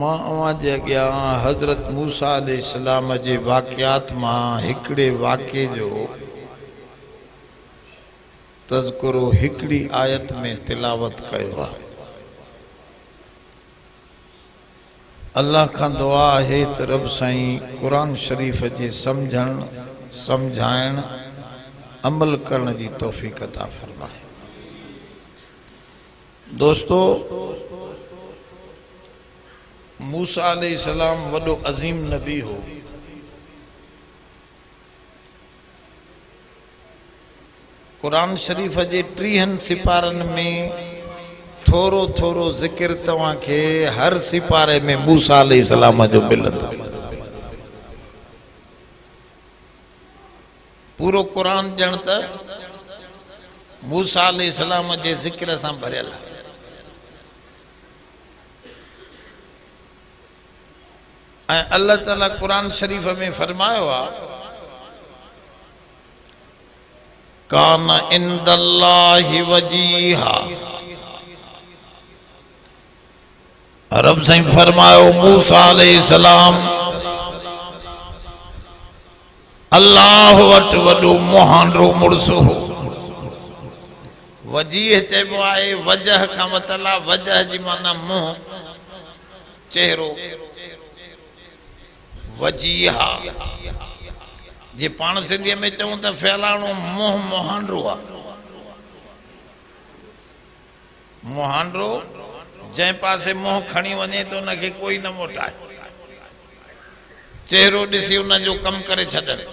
मां जे अॻियां हज़रत मूसा अलैहिस्सलाम जे वाक़ियात मां हिकिड़े वाक़े जो तज़कुरो हिकिड़ी आयत में तिलावत कयो आहे। अल्लाह खां दुआ आहे त रब साईं क़ुरान शरीफ़ जे सम्झण सम्झाइण अमल करण जी तौफ़ीक़ अता फ़रमाए। दोस्तों, मूसा अलैहिस्सलाम वॾो अज़ीम नबी हो। क़ुरान शरीफ़ जे 30 सिपारनि में थोरो थोरो ज़िक्र तव्हां खे हर सिपारे में मूसा अलैहिस्सलाम जो मिलंदो। पूरो क़ुरान ॼण त मूसा अलैहिस्सलाम जे ज़िक्र सां भरियल आहे। अल्लाह ताला कुरान शरीफ में फरमायो आ, कान इंदल्लाहि वजीहा। रब साईं फरमायो मूसा अलैहिस्सलाम अल्लाह वटि वॾो मुहांडो मुड़सु हो। वजीह चइबो आहे वजह खां वतल आहे, वजह जी माना मुंहुं चेहरो। वजीहा जे पाण सिंधीअ में चऊं त फैलाणो मुंहुं मुहांडो आहे। मुहांडो जंहिं पासे मुंहुं खणी वञे त उनखे कोई न मोटाए, चेहरो ॾिसी उनजो कमु करे छॾनि।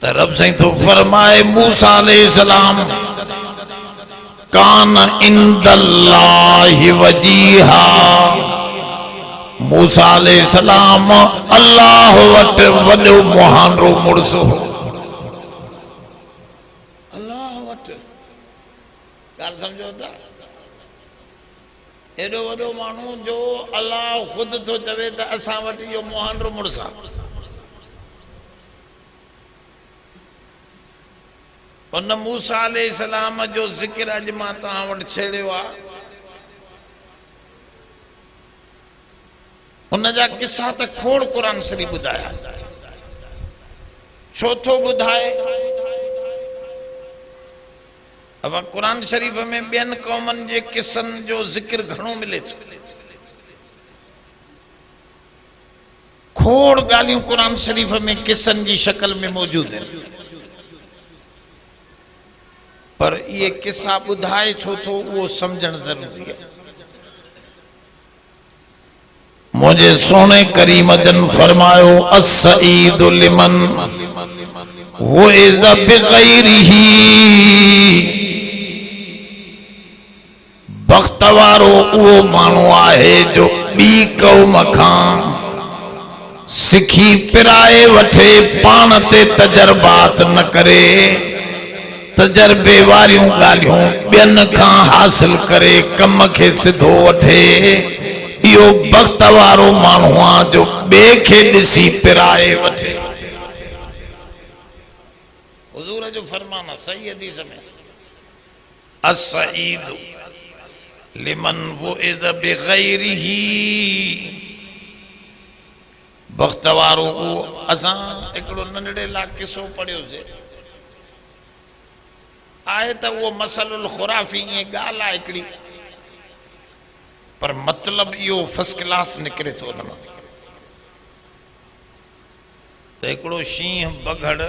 त रब साईं थो फरमाए मूसा अलैहिस्सलाम कान इंदल्लाहि वजीहा। मूसा अलैहिस्सलाम अल्लाह वटि वॾो मुहांडो मुड़सु हो। अल्लाह वटि ॻाल्हि सम्झो था, एॾो वॾो माण्हू जो अल्लाह ख़ुदि थो चवे त असां वटि इहो मुहांडो मुड़सु आहे। उन मूसा अलैहिस्सलाम जो ज़िक्र अॼु मां तव्हां वटि छेड़ियो आहे। उन जा किस्सा त खोड़ क़ुरान शरीफ़ ॿुधाया। छो थो ॿुधाए? अब क़ुरान शरीफ़ में ॿियनि क़ौमनि जे किस्सनि जो ज़िक्र घणो मिले थो। खोड़ ॻाल्हियूं क़ुरान शरीफ़ में किस्सनि जी शक्ल में मौजूद आहिनि, पर इहे किस्सा ॿुधाए छो थो उहो सम्झणु ज़रूरी आहे। मुझे सोने करीम जन फरमायो अस्सईदु लिमन वइज़ बिगैरिही। बख़्त वारो उहो माण्हू आहे जो ॿी क़ौम खां सिखी पिराए वठे, पाण ते तजर्बात न करे, तजर्बे वारियूं ॻाल्हियूं ॿियनि खां हासिल करे कम खे सिधो वठे। इहो बख़्त वारो माण्हू आहे जो ॿिए खे ॾिसी पिराए वठे। हुज़ूर जो फरमान आहे सही हदीस में, अस्सईदु लिमन वइज़ बिगैरिही। बख़्त वारो उहो। असां हिकिड़ो नंढड़े लाइ किसो पढ़ियोसीं, आहे त उहो मसलुल खुराफ़ी ईअं ॻाल्हि आहे हिकिड़ी, पर मतिलब इहो फर्स्ट क्लास निकिरे थो उन मां। त हिकिड़ो शींहं बघड़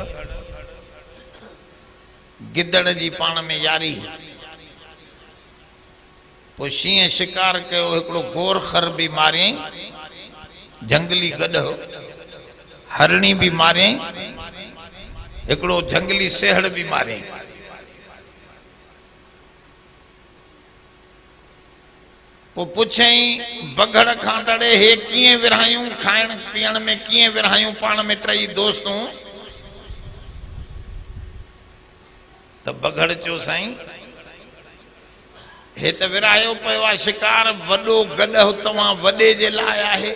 गिदड़ जी पाण में यारी, पोइ शींहं शिकार कयो, हिकिड़ो गोर खर बि मारियईं, जंगली गॾ हरणी बि मारियईं, हिकिड़ो जंगली सेहड़ बि मारियईं। पोइ पुछईं बघड़ खां तड़े हे कीअं विरहायूं, खाइण पीअण में कीअं विरहायूं पाण में टई दोस्तूं? त बघड़ चयो साईं हे त विरहायो पियो आहे शिकार, वॾो गॾ तव्हां वॾे जे लाइ आहे।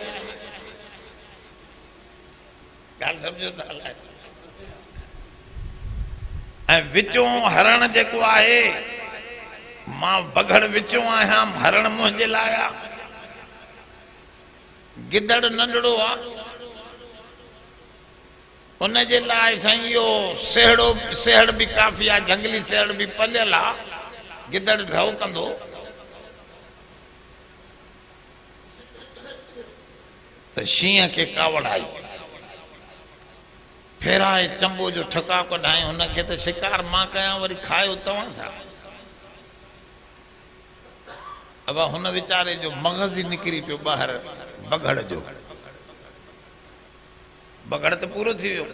ॻाल्हि सम्झो था? ऐं विचों हरण जेको आहे, मां बघड़ विचों आहियां, हरण मुंहिंजे लाइ आहे। गिदड़ नंढड़ो आ उन जे लाइ साईं इहो सेहड़ भी काफ़ी आहे, जंगली सेहड़ भी पलियल आहे, गिदड़ ढव कंदो। त शींहं खे कावड़ आई, फेराए चंबो जो ठका कढाई, हुनखे त शिकार मां कयां, वरी खायो तव्हां था। अब हुन वीचारे जो मग़ज़ ही निकिरी पियो ॿाहिरि बगड़ जो, बगड़ त पूरो थी वियो।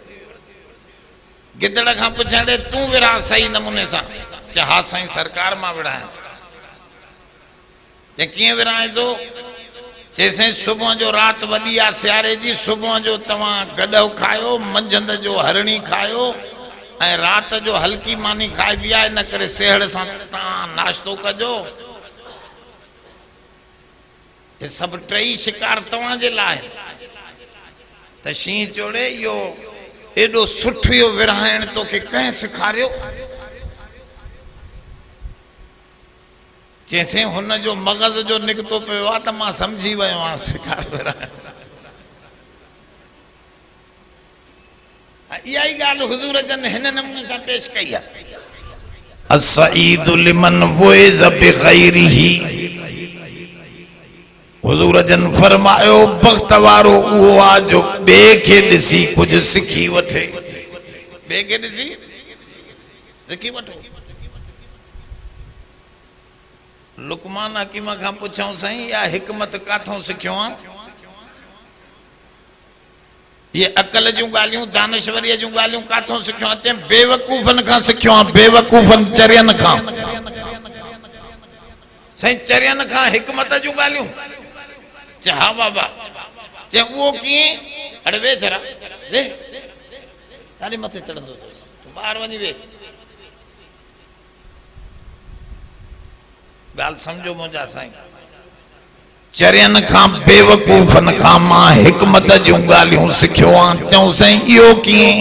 गिदड़ खां पुछण ॾे तूं विरहा सही नमूने सां, चए हा साईं सरकार मां विरहायां। चए कीअं विरहाए थो? चइसि सुबुह जो राति वॾी आहे सियारे जी, सुबुह जो तव्हां गॾो खायो, मंझंदि जो हरणी खायो ऐं राति जो हल्की मानी खाइबी आहे, इन करे सेहड़ सां तव्हां नाश्तो कजो। ये सब टई शिकार तव्हां जे लाइ। त शींहं चोड़े इहो एॾो सुठो इहो विरहाइण तोखे कंहिं सेखारियो? चइसि हुन जो मग़ज़ जो निकितो पियो आहे त मां सम्झी वियो आहियां शिकार विरहाइण। इहा ई ॻाल्हि हुज़ूर जन हिन नमूने सां पेश कई आहे। अस्सईदु लिमन वुइज़ बिग़ैरिही, हुज़ूर जन फरमायो बख़्त वारो उहो आहे जो ॿिए खे ॾिसी कुझु सिखी वठे, ॿिए खे ॾिसी सिखी वठो। लुकमान हकीम खां पुछऊं साईं इहा हिकमत काथों सिखियो आहे? ये अकल जूं ॻाल्हियूं दानश्वरीअ जूं ॻाल्हियूं काथों सिखियो आहे? चए बेवकूफ़नि खां सिखियो आहे, बेवकूफ़नि चरियनि खां। साईं चरियनि खां हिकमत जूं ॻाल्हियूं? चए हा बाबा। चए उहो कीअं? अड़े वे जरा वे, ॾाढी मथे चढ़ंदो तूं ॿाहिरि वञी वे। ॻाल्हि सम्झो मुंहिंजा साईं, चरियनि खां बेवकूफ़नि खां मां हिकमत जूं ॻाल्हियूं सिखियो आहियां। चऊं साईं इहो कीअं?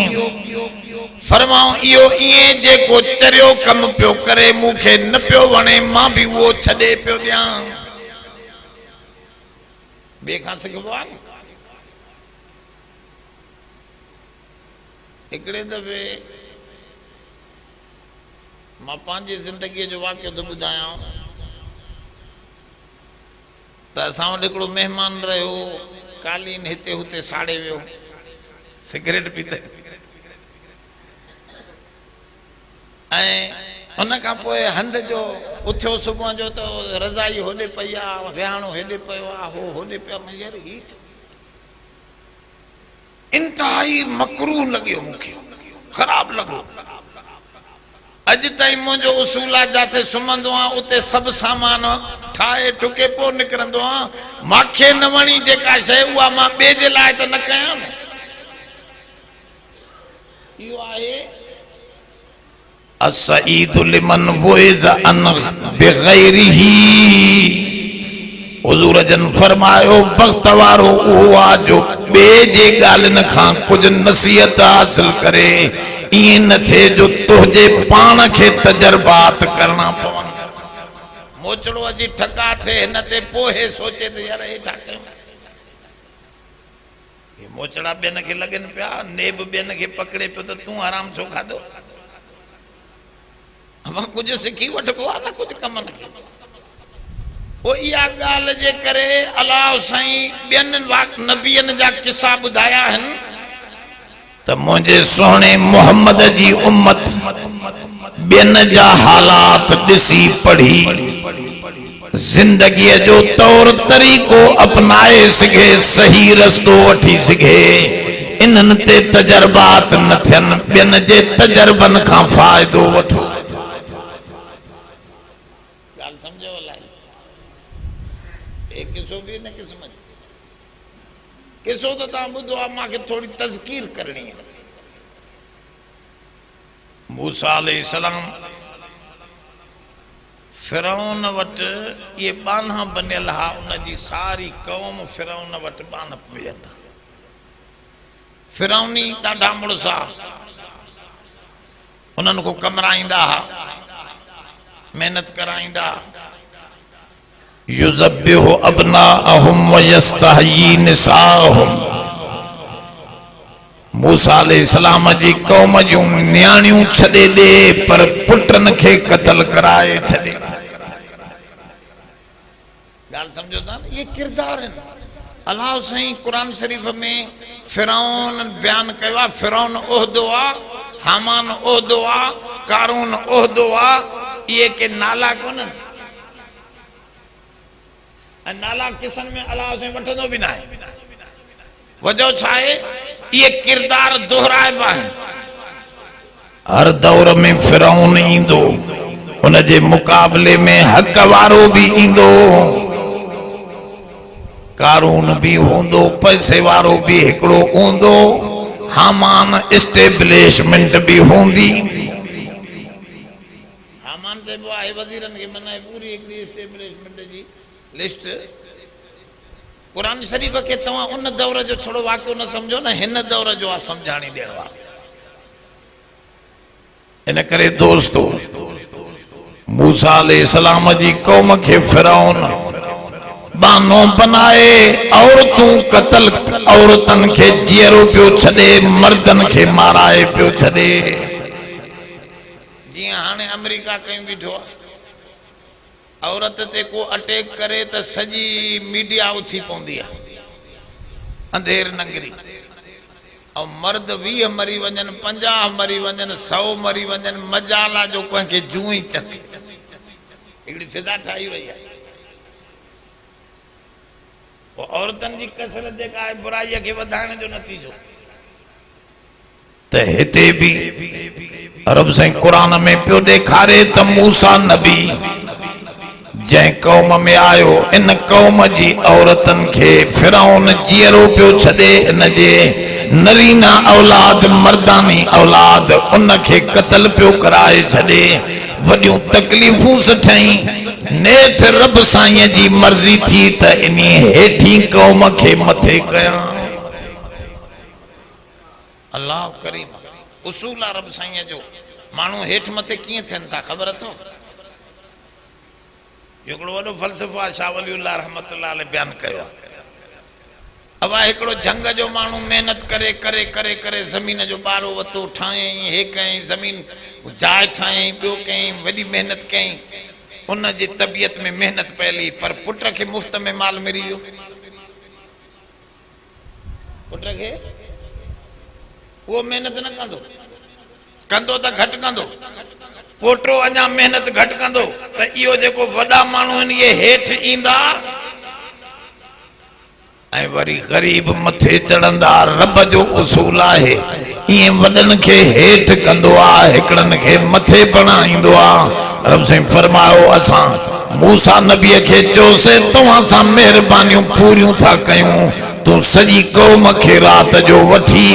फरमाऊं इहो ईअं जेको चरियो कमु पियो करे मूंखे न पियो वणे, मां बि उहो छॾे पियो ॾियां। ॿिए खां सिखबो आहे न। हिकिड़े दफ़े मां पंहिंजी ज़िंदगीअ जो वाक़ियो थो ॿुधायां त असां वटि हिकिड़ो महिमान रहियो, कालीन हिते हुते साड़े वियो, सिगरेट पीते, ऐं हुन खां पोइ हंध जो उथियो सुबुह जो त रज़ाई होॾे पई आहे, विहाणो हेॾे पियो आहे, हो होॾे पियो आहे। यार ही इंतिहाई मकरूह लॻियो, मूंखे ख़राब लॻो। अॼु ताईं मुंहिंजो उसूल आहे जिथे सुम्हंदो आहियां उते सभु सामान ठाहे टुके पोइ निकिरंदो आहियां। मूंखे न वणी जेका शइ उहा मां ॿिए जे लाइ त न कयां न। इहो आहे अस्सईदु लिमन वुइज़ अन बिग़ैरिही। हुज़ूर जन फरमायो बख़्त वारो उहो आहे जो ॿिए जे ॻाल्हियुनि खां कुझु नसीहत हासिल करे। ईअं न थिए जो तुंहिंजे पाण खे तजर्बात करणा पवनि। मोचड़ो अची ठका थिए हिन ते पोइ सोचे त यार हे छा कयूं। हे मोचड़ा ॿियनि खे लॻनि पिया, नेब ॿियनि खे पकड़े पियो त तूं आराम छो खाधो? मां कुझु सिखी वठिबो आहे न कुझु कमनि खे। पोइ इहा ॻाल्हि जे करे अलाह साईं ॿियनि नबियनि जा किसा ॿुधाया आहिनि त मुंहिंजे सुहिणे मोहम्मद जी उम्मत ॿियनि जा हालात ॾिसी पढ़ी ज़िंदगीअ जो तौर तरीक़ो अपनाए सघे, सही रस्तो वठी सघे। इन्हनि ते तजर्बात न थियनि, ॿियनि जे तजर्बनि खां फ़ाइदो वठो। ॻाल्हि सम्झो अलाए किसो बि न क़िस्म किसो तो तव्हां ॿुधो आहे, मूंखे थोरी तज़कीर करणी आहे। मूसा अलैहिस्सलाम फिरौन वटि इहे बाना बनियल हा, उनजी सारी क़ौम फिरौन वटि बान वेहंदा। फिरौनी ॾाढा मुड़सा उन्हनि को कमराईंदा हा, महिनत कराईंदा, युज़ब्बिहु अब्नाअहुम व यस्तहयी निसाअहुम। मूसा अलैहिस्सलाम जी कौम जूं न्याणियूं छॾे ॾे पर पुटनि खे क़त्ल कराए छॾे। ॻाल्हि सम्झो था न, ये किरदार आहिनि। अल्लाह साईं कुरान शरीफ़ में फिरौन बयान कयो आहे। फिरौन उहदो आहे, हामान उहदो आहे, कारून उहदो आहे। इहे के नाला कोन्हनि ऐं नाला किसन में अल्लाह साईं वठंदो बि न आहे। वजह छा आहे? इहे किरदार दोहराइबा आहिनि। हर दौर में फिरौन ईंदो, उन जे मुक़ाबले में हक़ वारो बि ईंदो, कारून भी होंदो, पैसे वारो भी हिकड़ो होंदो, हामान एस्टेब्लिशमेंट भी होंदी। हामान से वो आहे वजीरन के मना पूरी एक एस्टेब्लिशमेंट जी लिस्ट। कुरान शरीफ के तवा उन दौर जो छोड़ो वाक्य न समझो न, हिन दौर जो आ समझाणी देवा। इन करे दोस्तों, मूसा अलैहिस्सलाम जी कौम के फिरौन बानो बनाए, औरतों कत्ल, औरतन के जीरो पियो छड़े, मर्दन के माराए पियो छड़े। जी हाने अमेरिका कहीं बीठो, औरत ते को अटैक करे तो सजी मीडिया उथी पौंदी है, अंधेर नंगरी। और मर्द 20 मरी वजन, 50 मरी वजन, 100 मरी वजन, मजाला जो कंहिंखे जूं ही चक। हिकिड़ी फिजा ठाही वही है। औरतन जी कसरत जेका आहे बुराई के वधाइण जो नतीजो। त हिते भी रब साईं कुरान में पियो ॾेखारे त मूसा नबी जंहिं कौम में आयो, इन कौम जी औरतन के फिरौन जीअरो पियो छॾे, इन जे नरीना औलाद, मर्दानी औलाद, उन खे क़त्ल पियो कराए छॾे। वॾियूं तकलीफ़ूं सठई। नेठ रब साईं जी मर्जी थी त इन हेठी कौम के मथे कयां। अल्लाह करीम उसूल आहे रब साईं जो। माण्हू हेठ मथे कीअं थियनि था ख़बर अथव? हिकिड़ो वॾो फ़लसफ़ो आहे, शाह वलीउल्लाह रहमतुल्लाह अलैह बयान कयो आहे। अब हिकिड़ो जंग जो माण्हू महिनत करे करे करे करे ज़मीन जो ॿारो वतो, ठाहियईं, हे कयईं, ज़मीन जाइ ठाहियईं, ॿियो कयईं, वॾी महिनत कयईं। उन जी तबियत में मेहनत पहली, पर पुट के मुफ्त में माल मिली वियो। पुट के वो मेहनत न कंदो, कंदो त घट कंदो, पोटो अञा मेहनत घट कंदो। त इहो जेको वॾा माण्हू आहिनि इहे हेठ ईंदा ऐं वरी गरीब मथे चढ़ंदा। रब जो उसूल आहे, इएं वॾनि खे हेठ कंदो आहे, हिकिड़नि खे मथे बणाईंदो आहे। रब साईं फरमायो, असां मूसा नबीअ खे चयोसीं तव्हां सां महिरबानियूं पूरियूं था कयूं, तूं सॼी कौम खे राति जो वठी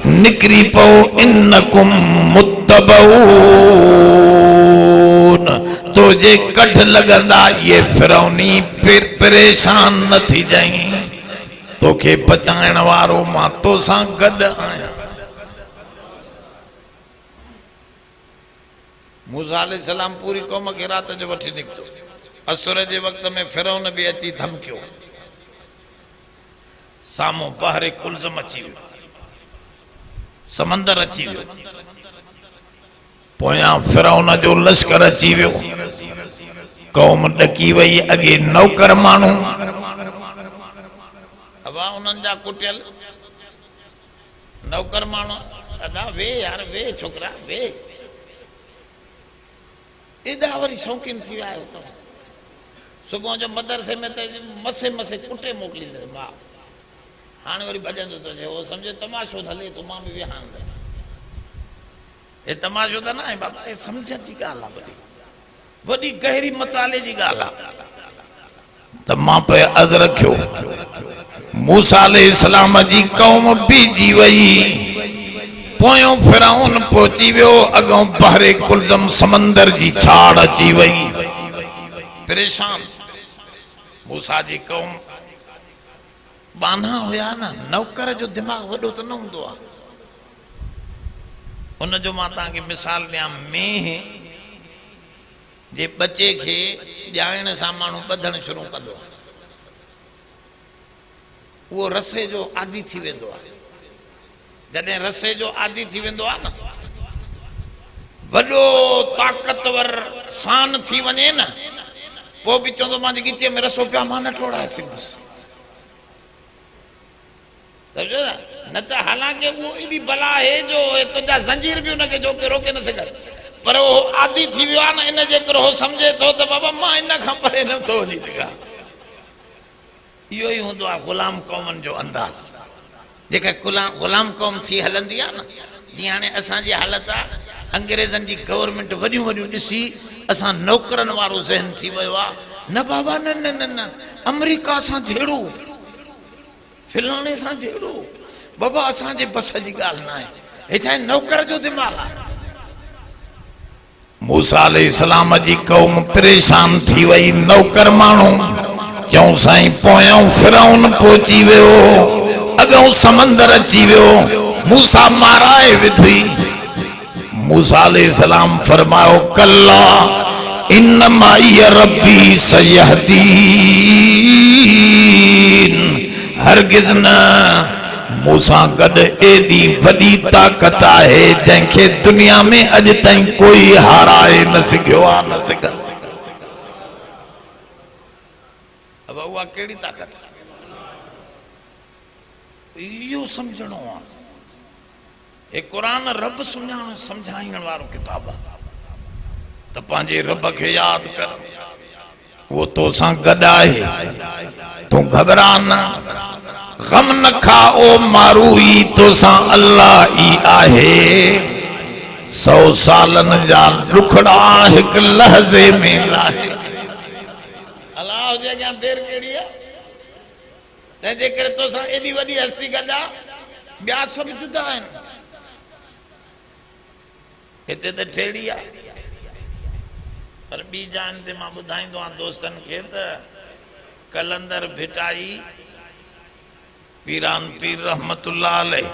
निकिरी पओ, इन्नकुम मुत्तबऊन, तो जे कढ लॻंदा इहे फिरौनी परेशान न थी जाई, तोखे बचाइण वारो मां तोसां गॾु आहियां। मूसा अलैहिस्सलाम पूरी कौम के रात जो वठी निकतो। असुर जे वक्त में फिरौन भी अची धमकियो, सामो बहरे कुलज़म अची वियो, समंदर अची वियो, पोयां फिरौन जो लश्कर अची वियो। कौम ॾकी वई। अॻे नौकर माण्हू, अबा उन्हनि जा कुटियल नौकर माण्हू, अदा वे यार वे छोकरा वे, एॾा वरी शौक़ीन थी विया आहियो तव्हां। सुबुह जो मदरसे में त मसे मसे कुटे मोकिलींदे मां, हाणे वरी भॼंदो थो चए, उहो सम्झे तमाशो हले तो मां बि वेहां। हे तमाशो त न आहे बाबा, हे सम्झ जी ॻाल्हि आहे, वॾी गहरी मताले जी ॻाल्हि आहे। त मां पे अर्ज़ु रखियो, मूसा अलैहिस्सलाम जी कौम बीजी वई, पोयों फिरौन पहुची वियो, अगों बहरे कुलज़म समंदर जी छाड़ अची वई। परेशान मूसा जी कौम, बाना हुया न, नौकर जो दिमाग वॾो त न हूंदो आहे। उन जो मां तव्हांखे मिसाल ॾियां, मेंह जे बच्चे खे ॼाइण सां माण्हू ॿधणु शुरू कंदो आहे, उहो रसे जो आदी थी वेंदो आहे। जॾहिं रसे जो आदी थी वेंदो आहे न, वॾो ताक़तवर सान थी वञे न, पोइ बि चवंदो मुंहिंजी ॻिचीअ में रसो पिया, मां न टोड़ाए सघंदुसि। सम्झो न? न त हालांकि उहो एॾी बला आहे जो तुंहिंजा ज़ंजीर बि हुनखे जो के रोके न सघनि, पर उहो आदी थी वियो आहे न, इन जे करे उहो सम्झे थो त बाबा मां इन खां परे नथो वञी सघां। इहो ई हूंदो आहे ग़ुलाम क़ौमनि जो अंदाज़। जेका ग़ुलाम क़ौम थी हलंदी आहे न, जीअं हाणे असांजी हालत आहे, अंग्रेज़नि जी गवर्नमेंट वॾियूं वॾियूं ॾिसी असां नौकरनि वारो ज़हन थी वियो आहे। न बाबा न न न न, अमेरिका सां जहिड़ो, फिलाणे सां जहिड़ो, बाबा असांजे बस जी ॻाल्हि न आहे, हे छा आहे नौकर जो दिमाग़ आहे। मूसा अलैहिस्सलाम जी क़ौम परेशान थी वई, नौकर माण्हू चऊं साईं पोयां फिरौन पहुची वियो, अॻों समंदर अची वियो, मूसा माराए विधई। मूसा अलैहिस्सलाम फरमायो कल्ला इन माई रब्बी सयहदीन, हरगिज़ न, मूसा गॾु एॾी वॾी ताक़त आहे जंहिंखे दुनिया में अॼु ताईं कोई हाराए न सघियो आहे, न सघंदो। अब उहा कहिड़ी ताक़त आहे, इहो सम्झणो आहे। हे क़ुरान रब सम्झाइण वारो किताब आहे, त पंहिंजे रब खे यादि कर, उहो तोसां गॾु आहे, तूं घबरा न, गम न खा, ओ मारू ई तोसां अल्लाह ई आहे। 100 सालनि जा ॾुखड़ा हिकु लहज़े में लाहे। अलाह जे अॻियां देर कहिड़ी आहे, तंहिंजे करे तोसां एॾी वॾी हस्ती गॾु आहे, ॿिया सभु जुदा आहिनि। हिते त ठेड़ी आहे, पर ॿी जान ते मां ॿुधाईंदो आहियां दोस्तनि खे त कलंदर भिटाई पीरान पीर रहमतुल्लाह अलैह,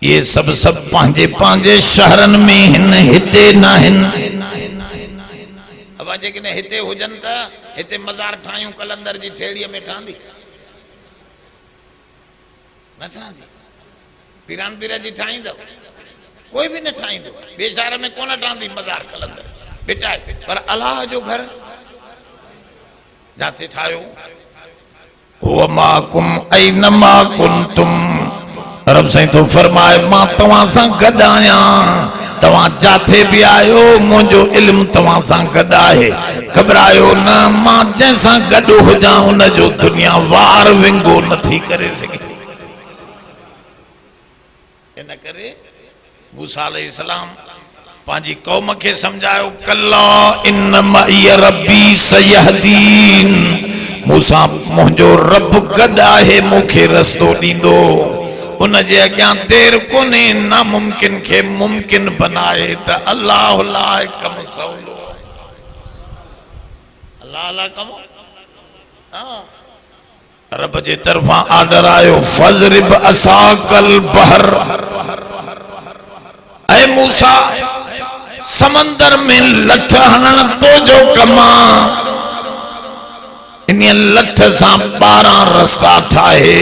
ये सब पंहिंजे पंहिंजे शहरनि में हिन, हिते न आहिनि। अब जेकॾहिं हिते हुजनि त हिते मज़ार ठाहियूं कलंदर जी ठेड़ीअ में ठहंदी न ठहंदी? पीरान पीर जी ठाहींदव? कोई भी न ठाहींदो। ॿिए शहर में कोन ठहंदी मज़ार कलंदर भिटाए, पर अलाह जो घर जाते ठाहियो। हुआ माकुम ऐनमा कुंतुम, रब साईं तो फरमाए मां तव्हां सां गॾु आहियां, तव्हां जाते भी आयो, मुंहिंजो इल्मु तव्हां सां गॾु आहे। घबरायो न, मां जंहिंसां गॾु हुजां उन जो दुनिया वार विंगो नथी करे सघे। इन करे मूसा अलैहिस्सलाम पंहिंजी क़ौम खे सम्झायो, कल्ला इन मई रब्बी सयहदीन, मूसा मुंहिंजो रब गॾु आहे, मूंखे रस्तो ॾींदो। उन जे अॻियां देर कोन्हे, नामुमकिन खे मुमकिन बनाए त अल्लाह लाइ कमु सवलो। अल्लाह लाइ कमु, हाँ, रब जे तरफ़ां आर्डर आयो, फज़रिब असाकल बहर, ऐ मूसा समंदर में लठ हणण तो जो कमा, इन लठ सां 12 रस्ता ठाहे,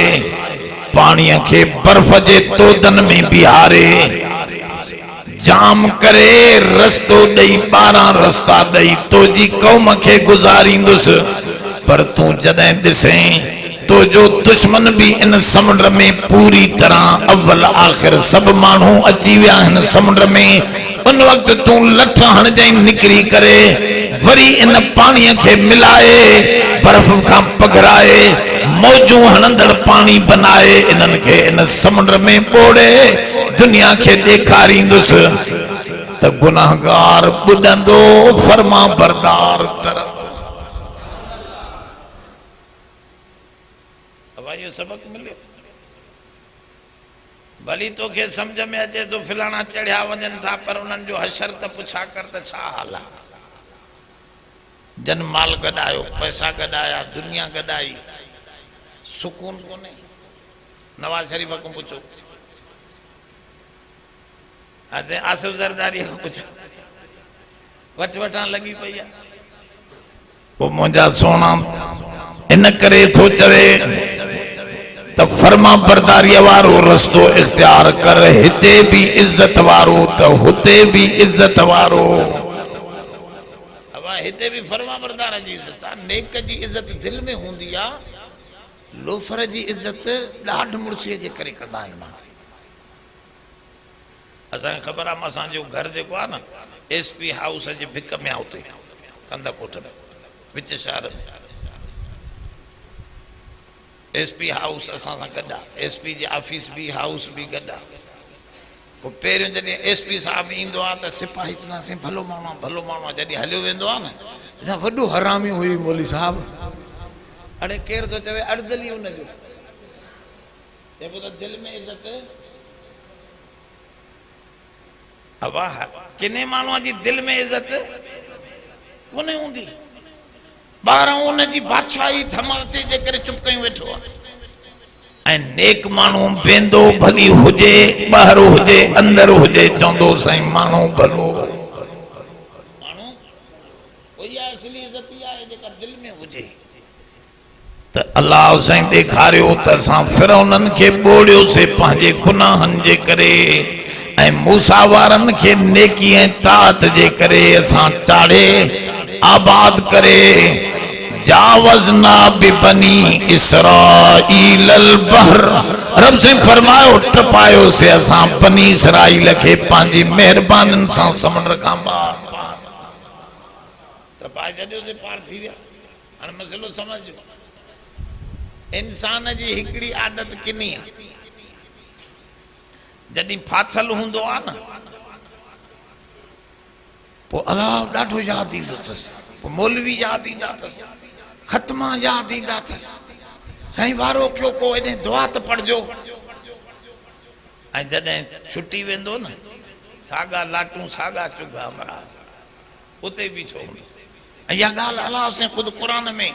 पाणीअ खे बर्फ जे तोदन में बिहारे, जाम करे रस्तो ॾेई 12 रस्ता ॾेई तुंहिंजी क़ौम खे गुज़ारींदुसि। पर तूं जॾहिं ॾिसें तो जो दुश्मन भी इन समुंड में पूरी तरह अव्वल आखिर सब मानू अची विया आहिनि समुंड में, उन वक्त तूं लठ हणजाई निकरी करे वरी इन पाणीअ खे मिलाए, बर्फ खां पघराए, मौजूं हणंदड़ पानी बनाए, इन्हनि खे इन समुंड में ॿोड़े दुनिया खे ॾेखारींदुसि त गुनाहगार ॿुॾंदो, फरमा बरदार तरंदो। ये सबक मिले भली तो के समझ में अचे तो फिलाना चढ़िया वजन था, पर उन्हनि जो हशर त पुछा कर त छा हाल आहे। जन माल गॾायो, पैसा गॾाया, दुनिया गॾाई, सुकून कोन्हे। नवाज शरीफ को पूछो, आसिफ ज़रदारी को पूछो, वट वठां लगी पई आहे वो मुंहिंजा सोना इन करे थो चवे त फर्मा बरदारीअ वारो रस्तो इख्तियार कर हिते भी इज्जत वारो त हुते भी इज्जत वारो अब हिते भी फर्मा बरदार जी इज्जत आहे नेक जी इज्जत दिल में हूंदी आहे लोफर जी इज्जत ॾाढ मुड़सीअ जे करे कंदा आहिनि माण्हू असांखे ख़बर आहे असांजो घर जेको आहे न SP हाउस जे भिक में आहे उते कंदकोट में विच शहर में SP हाउस असां सां गॾु आहे SP जी ऑफिस भी हाउस भी गॾु आहे पोइ पहिरियों जॾहिं SP साहिबु ईंदो आहे त सिपाही चवंदासीं भलो माण्हू आहे जॾहिं हलियो वेंदो आहे न वॾो हरामी हुई मौली साहिबु हाणे केरु थो चवे अर्दली हुनजो चइबो त दिलि में इज़त वाह किने माण्हूअ जी दिलि में इज़त कोन्हे हूंदी ॿारहं उनजी बादशाही धमाके जे करे चुप कयूं वेठो आहे ऐं नेक माण्हू वेंदो भली हुजे ॿाहिरि हुजे अंदरि हुजे चवंदो साईं माण्हू भलो माण्हू उहा असली इज़त ई आहे जेका दिलि में हुजे त अलाह साईं ॾेखारियो त असां फिरौननि खे ॿोड़ियोसीं पंहिंजे गुनाहनि जे करे ऐं मूसा वारनि खे नेकी ऐं ताअत जे करे असां चाढ़े आबाद करे जावज़ना बिबनी इसराइल अलबहर रब से फरमायो टपायो से असां बनी इसराइल के पांजी मेहरबानन सां समुंड खां पार टपाए जॾो से पार थी विया हाणे मसलो समझो इंसान जी हिकड़ी आदत किनी आहे जॾहिं फाथल हूंदो आहे न पोइ अलाह ॾाढो यादि ईंदो अथसि पोइ मौलवी यादि ईंदा अथसि ख़त्मा यादि ईंदा अथसि साईं वारो कयो को एॾे दुआ त पढ़जो ऐं जॾहिं छुटी वेंदो न सागा लाटूं सागा चुगा महाराज उते बीठो हूंदो ऐं इहा ॻाल्हि अलाह साईं ख़ुदि क़ुरान में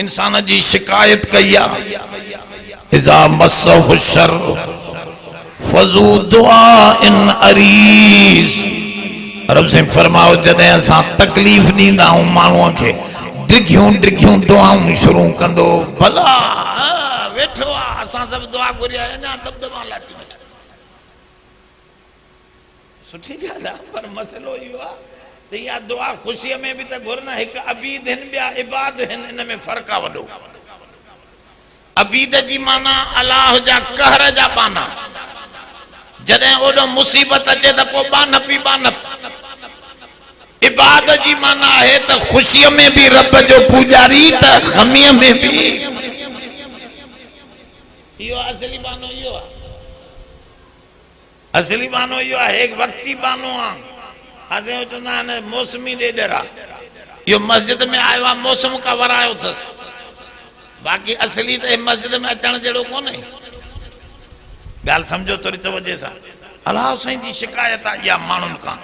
इंसान जी शिकायत कई आहे इज़ा मस्सहु शर फज़ू दुआ इन अरीज़ रब से फरमाओ जॾहिं असां तकलीफ़ ॾींदा आहियूं माण्हूअ खे डिघियूं दुआऊं शुरू कंदो भला वेठो आहे असां सभु दुआ घुरिया अञा दबदबा लाइ अची वेठो सुठी ॻाल्हि आहे पर मसइलो इहो आहे त इहा दुआ ख़ुशीअ में बि त घुर न हिकु अबीद हिन ॿिया इबाद हिन इन में फ़र्क़ु आहे वॾो अबीद जी माना अलाह जा कहर जा बाना जॾहिं ओॾो मुसीबत अचे त पोइ बानप इबादत जी माना है तो खुशियों में भी रब जो पुजारी तो गमीअ में भी यो असली बानो यो असली बानो यो है एक वक्ती बानो आदे चवंदा आहिनि मौसमी ॾेढरा यो मस्जिद में आयो आहे मौसम का वरायो अथसि बाक़ी असली तो मस्जिद में अचण जहिड़ो कोन्हे ॻाल्हि सम्झो थोरी तवजे सां अलाह साईं जी शिकायत आहे इहा माण्हुनि खां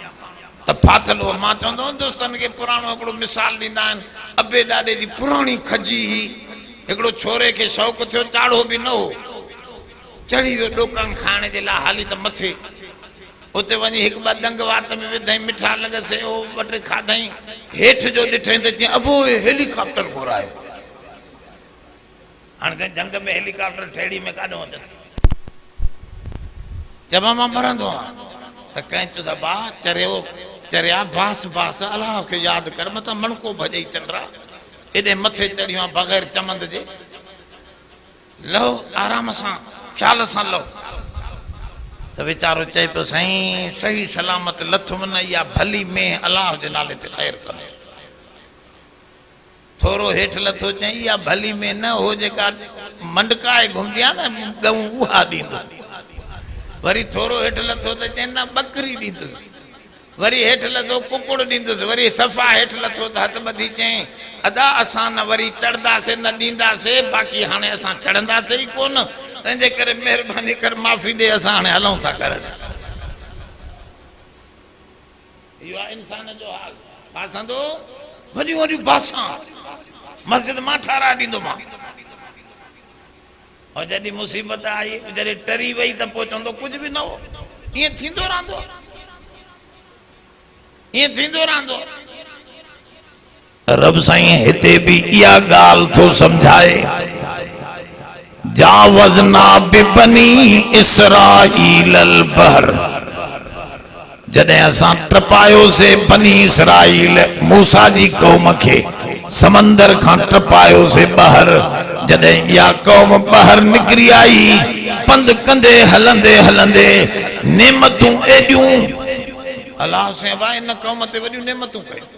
त फाथल हो मां चवंदो दोस्तनि खे पुराणो हिकिड़ो मिसाल ॾींदा आहिनि अबे ॾाॾे जी पुराणी खजी हुई हिकिड़ो छोरे खे शौक़ु थियो चाढ़ो बि न हो चढ़ी वियो ॾोकनि खाइण जे लाइ हाली त मथे उते वञी हिकु ॿ डंग वात में विधई मिठा लॻसि उहो ॿ टे खाधई हेठि जो ॾिठई त चई अबो हेलीकॉप्टर घुरायो हाणे जंग में हेलीकॉप्टर ठेड़ी में काॾो अचे चवां मां मरंदो आहियां त कंहिं चयो बा चरिया बास अलाह खे यादि कर मथां मणको भॼई चंडरा एॾे मथे चढ़ियो आहे बग़ैर चमंद जे लो आराम सां ख़्याल सां लो त वीचारो चए पियो साईं सही सलामत लथुम न इहा भली में अलाह जे नाले ते ख़ैर कंदो थोरो हेठि लथो चई इहा भली में न हो जेका मंडकाए घुमंदी आहे न गऊं उहा ॾींदो वरी थोरो हेठि लथो त चई न बकरी ॾींदुसि वरी हेठि लथो कुकुड़ ॾींदुसि वरी सफ़ा हेठि लथो त हथ ॿधी चई अदा असां न वरी चढ़ंदासीं न ॾींदासीं बाक़ी हाणे असां चढ़ंदासीं ई कोन तंहिंजे करे महिरबानी कर माफ़ी ॾे असां हाणे हलूं था करनि इहो आहे इंसान जो हाल बासंदो वॾियूं वॾियूं बासां मस्जिद मां ठाराए ॾींदोमांव और जॾहिं मुसीबत आई जॾहिं टरी वई त पोइ चवंदो कुझु बि न हो ईअं थींदो रहंदो रब साईं हिते भी इया गाल तो समझाए, जावजना बिबनी इसराईल अल बहर, जॾहिं असां टपायो से बनी इसराईल मूसा जी कौम खे समंदर खां टपायो से ॿाहिर, जॾहिं इहा कौम ॿाहिर निकिरी आई पंध कंदे हलंदे हलंदे नेमतूं एॾियूं, अलाह से भाई इन कौम ते वॾियूं नेमतूं कयूं।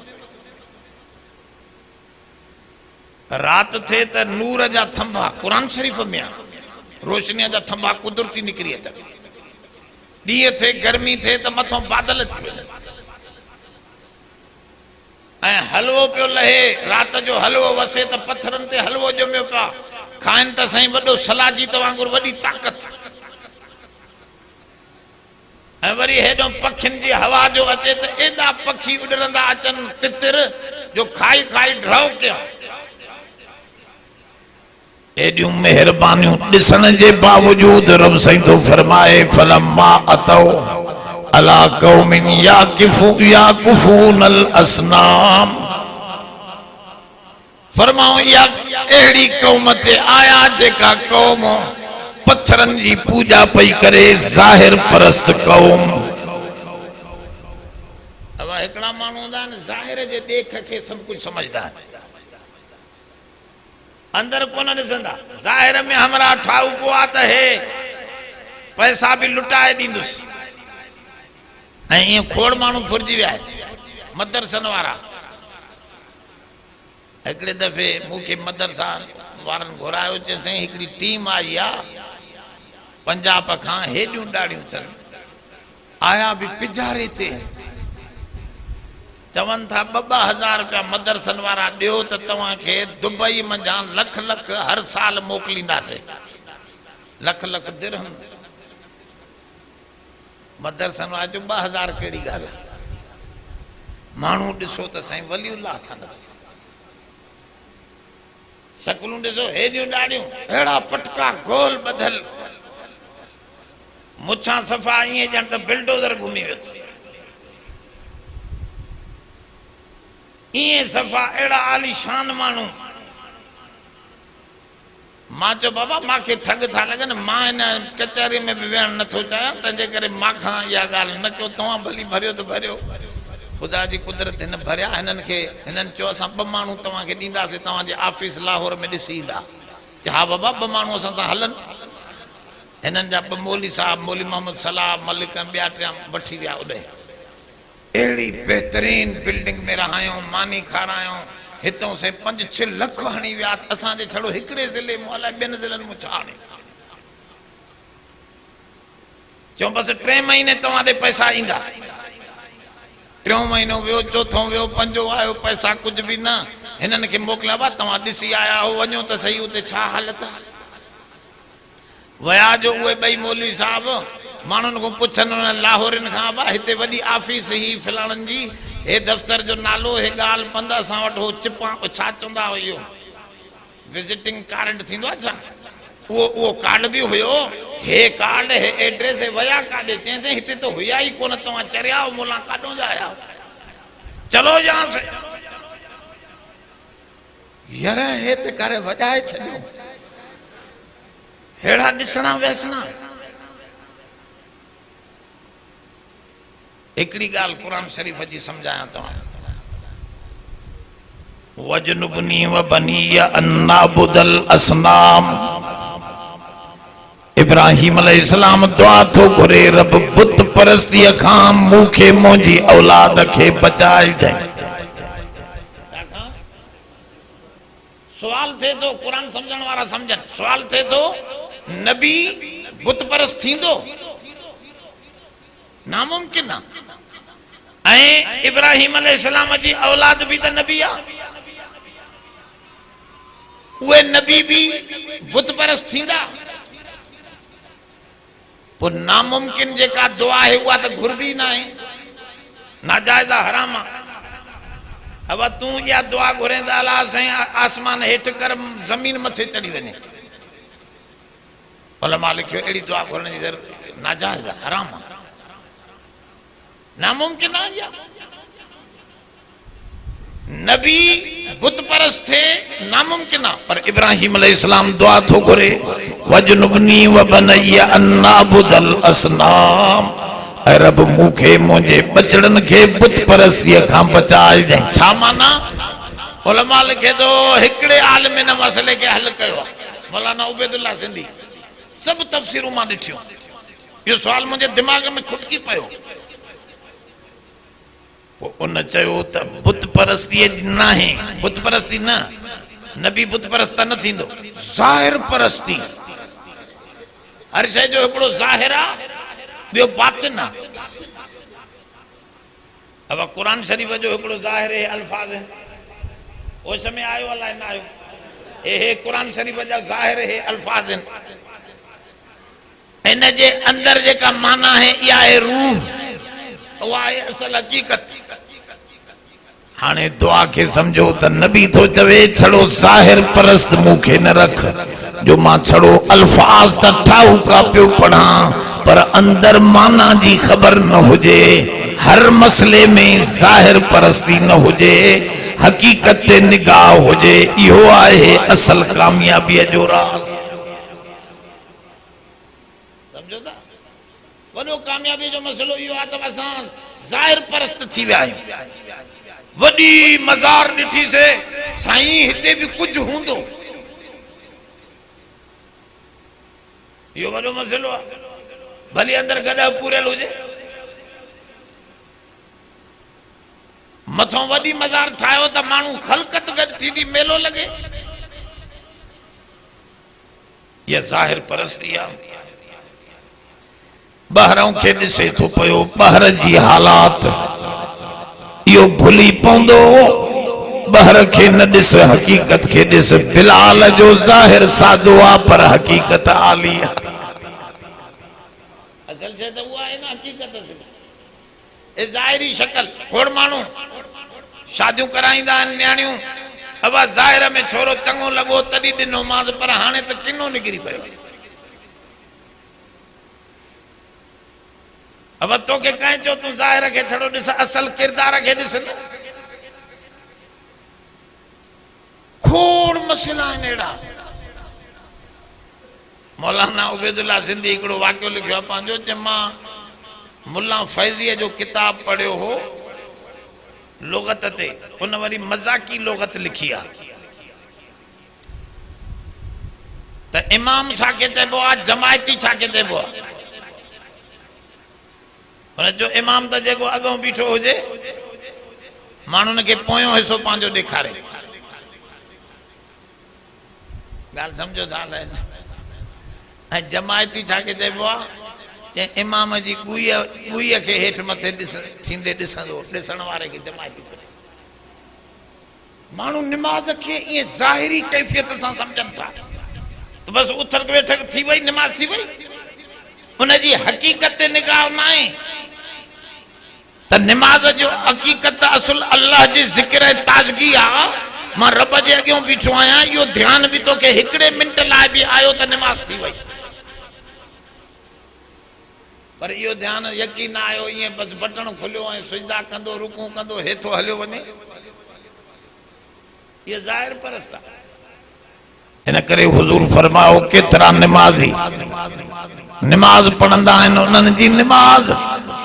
रात थे त नूर जा थंभा कुरान शरीफ में रोशनी जा थंभा कुदरती निकिरी अचनि, ॾींहं थे गर्मी थे त मथों बादल थी वञनि, ऐं हलवो पियो लहे, रात जो हलवो वसे त पत्थरनि ते हलवो ॼमियो पिया खाइनि त साईं वॾो सलाजीत वांगुरु वॾी ताक़त, ऐं वरी हेॾो पखियुनि जी हवा जो अचे त एॾा पखी उॾरंदा अचनि तितिर जो खाई खाई ड्रव कया। एॾियूं मेहरबानियूं ॾिसण जे बावजूद रब साईं तो फरमाए, फलम्मा अतौ अला कौमिन याकुफूनल असनाम, फरमाओ या अहिड़ी कौम ते आया जेका कौम पत्थरनि जी पूजा पई करे, ज़ाहिर परस्त कौम। अब हिकिड़ा माण्हू हूंदा आहिनि ज़ाहिर जे ॾेख खे सभु कुझु समझदा आहिनि, अंदर कोन ॾिसंदा, ज़ाहिर में हमरा ठाऊ को आ त हे पैसा भी लुटाए ॾींदुसि, ऐं ईअं खोड़ माण्हू फुरिजी विया आहिनि मदरसनि वारा। हिकिड़े दफ़े मूंखे मदरसा वारनि घुरायो, चयईं हिकिड़ी टीम आई आहे पंजाब खां, हेॾियूं ॾाढियूं अथनि, आया बि पिजारे ते, चवनि था 2-2 रुपया मदरसनि वारा ॾियो त तव्हांखे दुबई मंझां लख लख हर साल मोकिलींदासीं, लख लख दिरहम। मदरसनि वारा जो 2000 कहिड़ी ॻाल्हि आहे, माण्हू ॾिसो त साईं वलीउल्लाह था नज़र, शक्लूं ॾिसो हेॾियूं ॾाढियूं, अहिड़ा पटका गोल ॿधल, मुछां सफ़ा ईअं ॼण त बिल्डोज़र घुमी वियो, ईअं सफ़ा अहिड़ा आलीशान माण्हू। मां चयो बाबा मूंखे ठग था लॻनि, मां हिन कचहरी में बि वेहणु नथो चाहियां, तंहिंजे करे मूंखां इहा ॻाल्हि न कयो, तव्हां भली भरियो त भरियो, ख़ुदा जी कुदरत हिन भरिया, हिननि खे, हिननि चयो असां 2 माण्हू तव्हांखे ॾींदासीं, तव्हांजे ऑफिस लाहौर में ॾिसी ईंदा। चयो हा बाबा 2 माण्हू असां सां हलनि, हिननि जा 2 मौली साहब, मौली मोहम्मद सलाह मलिक ऐं ॿिया 3 वठी विया उॾे, अहिड़ी बहितरीन बिल्डिंग में रहायूं, मानी खारायूं, हितों से 5-6 लख हणी विया, असांजे छड़ो हिकिड़े ज़िले में अलाए 2 ज़िलनि में छा हणी। चऊं बसि 3 महीने तव्हां ॾे पैसा ईंदा, 3 महीनो वियो, 4थों वियो, 5 आयो, पैसा कुझु बि न, हिननि खे मोकिलिया बा तव्हां ॾिसी आया हो, वञो त सही उते छा हालत आहे। वया जो उहे 2 मौलवी साहब माण्हुनि खां पुछनि लाहौरनि खां, बा हिते वॾी ऑफिस ही फलाणनि जी, हे दफ़्तर जो नालो, हे ॻाल्हि पंध असां वटि हो चिपा छा चवंदा हो, इहो विज़िटिंग कार्ड थींदो आहे छा, उहो कार्ड बि हुयो, हे कार्ड, हे एड्रेस, हे वया काॾे, चइसि हिते त हुया ई कोन, तव्हां चरिया हो मोला काॾों जा आया, चलो यहाँ से, यार हे त करे वॼाए छॾियो, हेड़ा ॾिसणा वैसना। हिकिड़ी ॻाल्हि क़ुरान शरीफ़ जी सम्झायां तव्हां, वजनुबनी व बनी अन नाबुदल असनाम, इब्राहिम अलैहिस्सलाम दुआ थो घुरे, रब बुत परस्तीअ खां मूंखे मुंहिंजी औलाद खे बचाए दे। सवाल थे तो कुरान समझण वारा समझन, सवाल थे तो नबी बुत परस्त थींदो, नामुमकिन आहे, ऐं इब्राहिम अलैहिस्सलाम जी औलाद भी त नबी आ, उहे नबी भी बुत परस्त थींदा, पो नामुमकिन जेका दुआ है उहा त घुरबी ना है, नाजायज़ हराम आहे। अब तू या दुआ घुरे त अल्लाह साईं आसमान हेठि कर, ज़मीन मथे चढ़ी वञे, उलमा लिखियो अहिड़ी दुआ घुरण जी ज़रूरत, नाजायज़ हराम आहे, नामुमकिन आहे। नबी बुत परस्त थे नामुमकिन आहे, पर इब्राहिम अलैहिस्सलाम दुआ थो घुरे वजनुबनी व बनैया अन्नाबुदल असनाम। ऐं रब मूंखे मुंहिंजे बचड़नि खे बुत परस्तीअ खां बचाए ॾे। छा माना? उलमा लिखे थो हिकिड़े आलिम इन मसइले खे हल कयो आहे, मौलाना उबैदुल्लाह सिंधी। सभु तफ़सीरूं मां ॾिठियूं, इहो सुवाल मुंहिंजे दिमाग़ में खुटकी पियो। पोइ उन चयो त बुत परस्तीअ जी न आहे, बुत परस्ती न, नबी बुत परस्त न थींदो, ज़ाहिर परस्ती। हर शइ जो हिकिड़ो ज़ाहिर आहे, ॿियो बातिन आहे। अब कुरान शरीफ़ जो हिकिड़ो ज़ाहिर है अल्फाज है, वो समय आयो अलाए न आयो, हे कुरान शरीफ़ जा ज़ाहिर है अल्फाज आहिनि। इन जे अंदर जेका माना है इहा आहे रूह, उहा आहे असल हकीकत। हाणे दुआ खे समझो त नबी थो चवे छड़ो ज़ाहिर परस्त मूंखे न रख, जो मां छड़ो अल्फाज त ठाहूका पियो पढ़ां, पर अंदर माना जी ख़बर न हुजे। हर मसले में ज़ाहिर परस्ती न हुजे, हकीकत ते निगाह हुजे। इहो आहे असल कामयाबीअ जो राज़। समझो था? वॾो कामयाबी जो मसलो इहो आहे त असां ज़ाहिर परस्त थी विया आहियूं। वॾी मज़ार ॾिठीसे, साईं हिते बि कुझु हूंदो, इहो वॾो मसलो आहे। भले अंदर गॾह पूरियल हुजे, मथों वॾी मज़ार ठाहियो त माण्हू ख़लक़त गॾु थींदी, मेलो लॻे, इहा ज़ाहिर परस्ती आहे। ॿाहिरों खे ॾिसे थो पियो, ॿाहिरि जी हालात, इहो भुली पवंदो। ॿाहिरि खे न ॾिस, हकीकत खे ॾिस। बिलाल जो ज़ाहिर सादो आहे, पर हकीकत आली आहे। असल शइ त उहा आहे न, हकीकत ए ज़ाहिरी शक्ल। खोड़ माण्हू शादियूं कराईंदा आहिनि, न्याणियूं, अब ज़ाहिर में छोरो चङो लॻो तॾहिं ॾिनो मांस, पर हाणे त किनो निकिरी पियो। अब तोखे कंहिं चयो तूं ज़ाहिर खे छड़ो ॾिस, असल किरदार खे ॾिस न। खोड़ मसइला आहिनि अहिड़ा। मौलाना उबैदुल्लाह सिंधी हिकिड़ो वाक़ियो लिखियो आहे पंहिंजो, चए मां मुल्ला फैज़ीअ जो किताब पढ़ियो हो लुग़त ते, उन वरी मज़ाकी लुग़त लिखी आहे। त इमाम छाखे चइबो आहे, जमायती छाखे चइबो आहे? हुन जो इमाम त जेको अॻों बीठो हुजे, माण्हुनि खे पोयों हिसो पंहिंजो ॾेखारे। ॻाल्हि सम्झो था? ऐं जमायती छाखे चइबो आहे? चए इमाम जी ॻुईअ खे हेठि मथे थींदे ॾिसंदो, ॾिसण वारे खे जमायती। माण्हू निमाज़ खे ईअं ज़ाहिरी कैफ़ियत सां सम्झनि था त बसि उथक वेठक थी वई, निमाज़ थी वई। उनजी हकीकत ते निगाह न आहे। त निमाज़ जो हकीकत असुल अल्लाह जी ज़िक्र ऐं ताज़गी आहे। मां रब जे अॻियां बीठो आहियां, इहो ध्यानु बि तोखे हिकिड़े मिंट लाइ बि आयो त निमाज़ थी वई। पर इहो ध्यानु यकीन आयो, ईअं बसि बटण खुलियो ऐं सजदा कंदो, रुकू कंदो, हेठो हलियो वञे, इहो ज़ाहिर परस्त आहे। इन करे हुज़ूर फरमायो केतिरा निमाज़ी निमाज़ पढ़ंदा आहिनि, उन्हनि जी निमाज़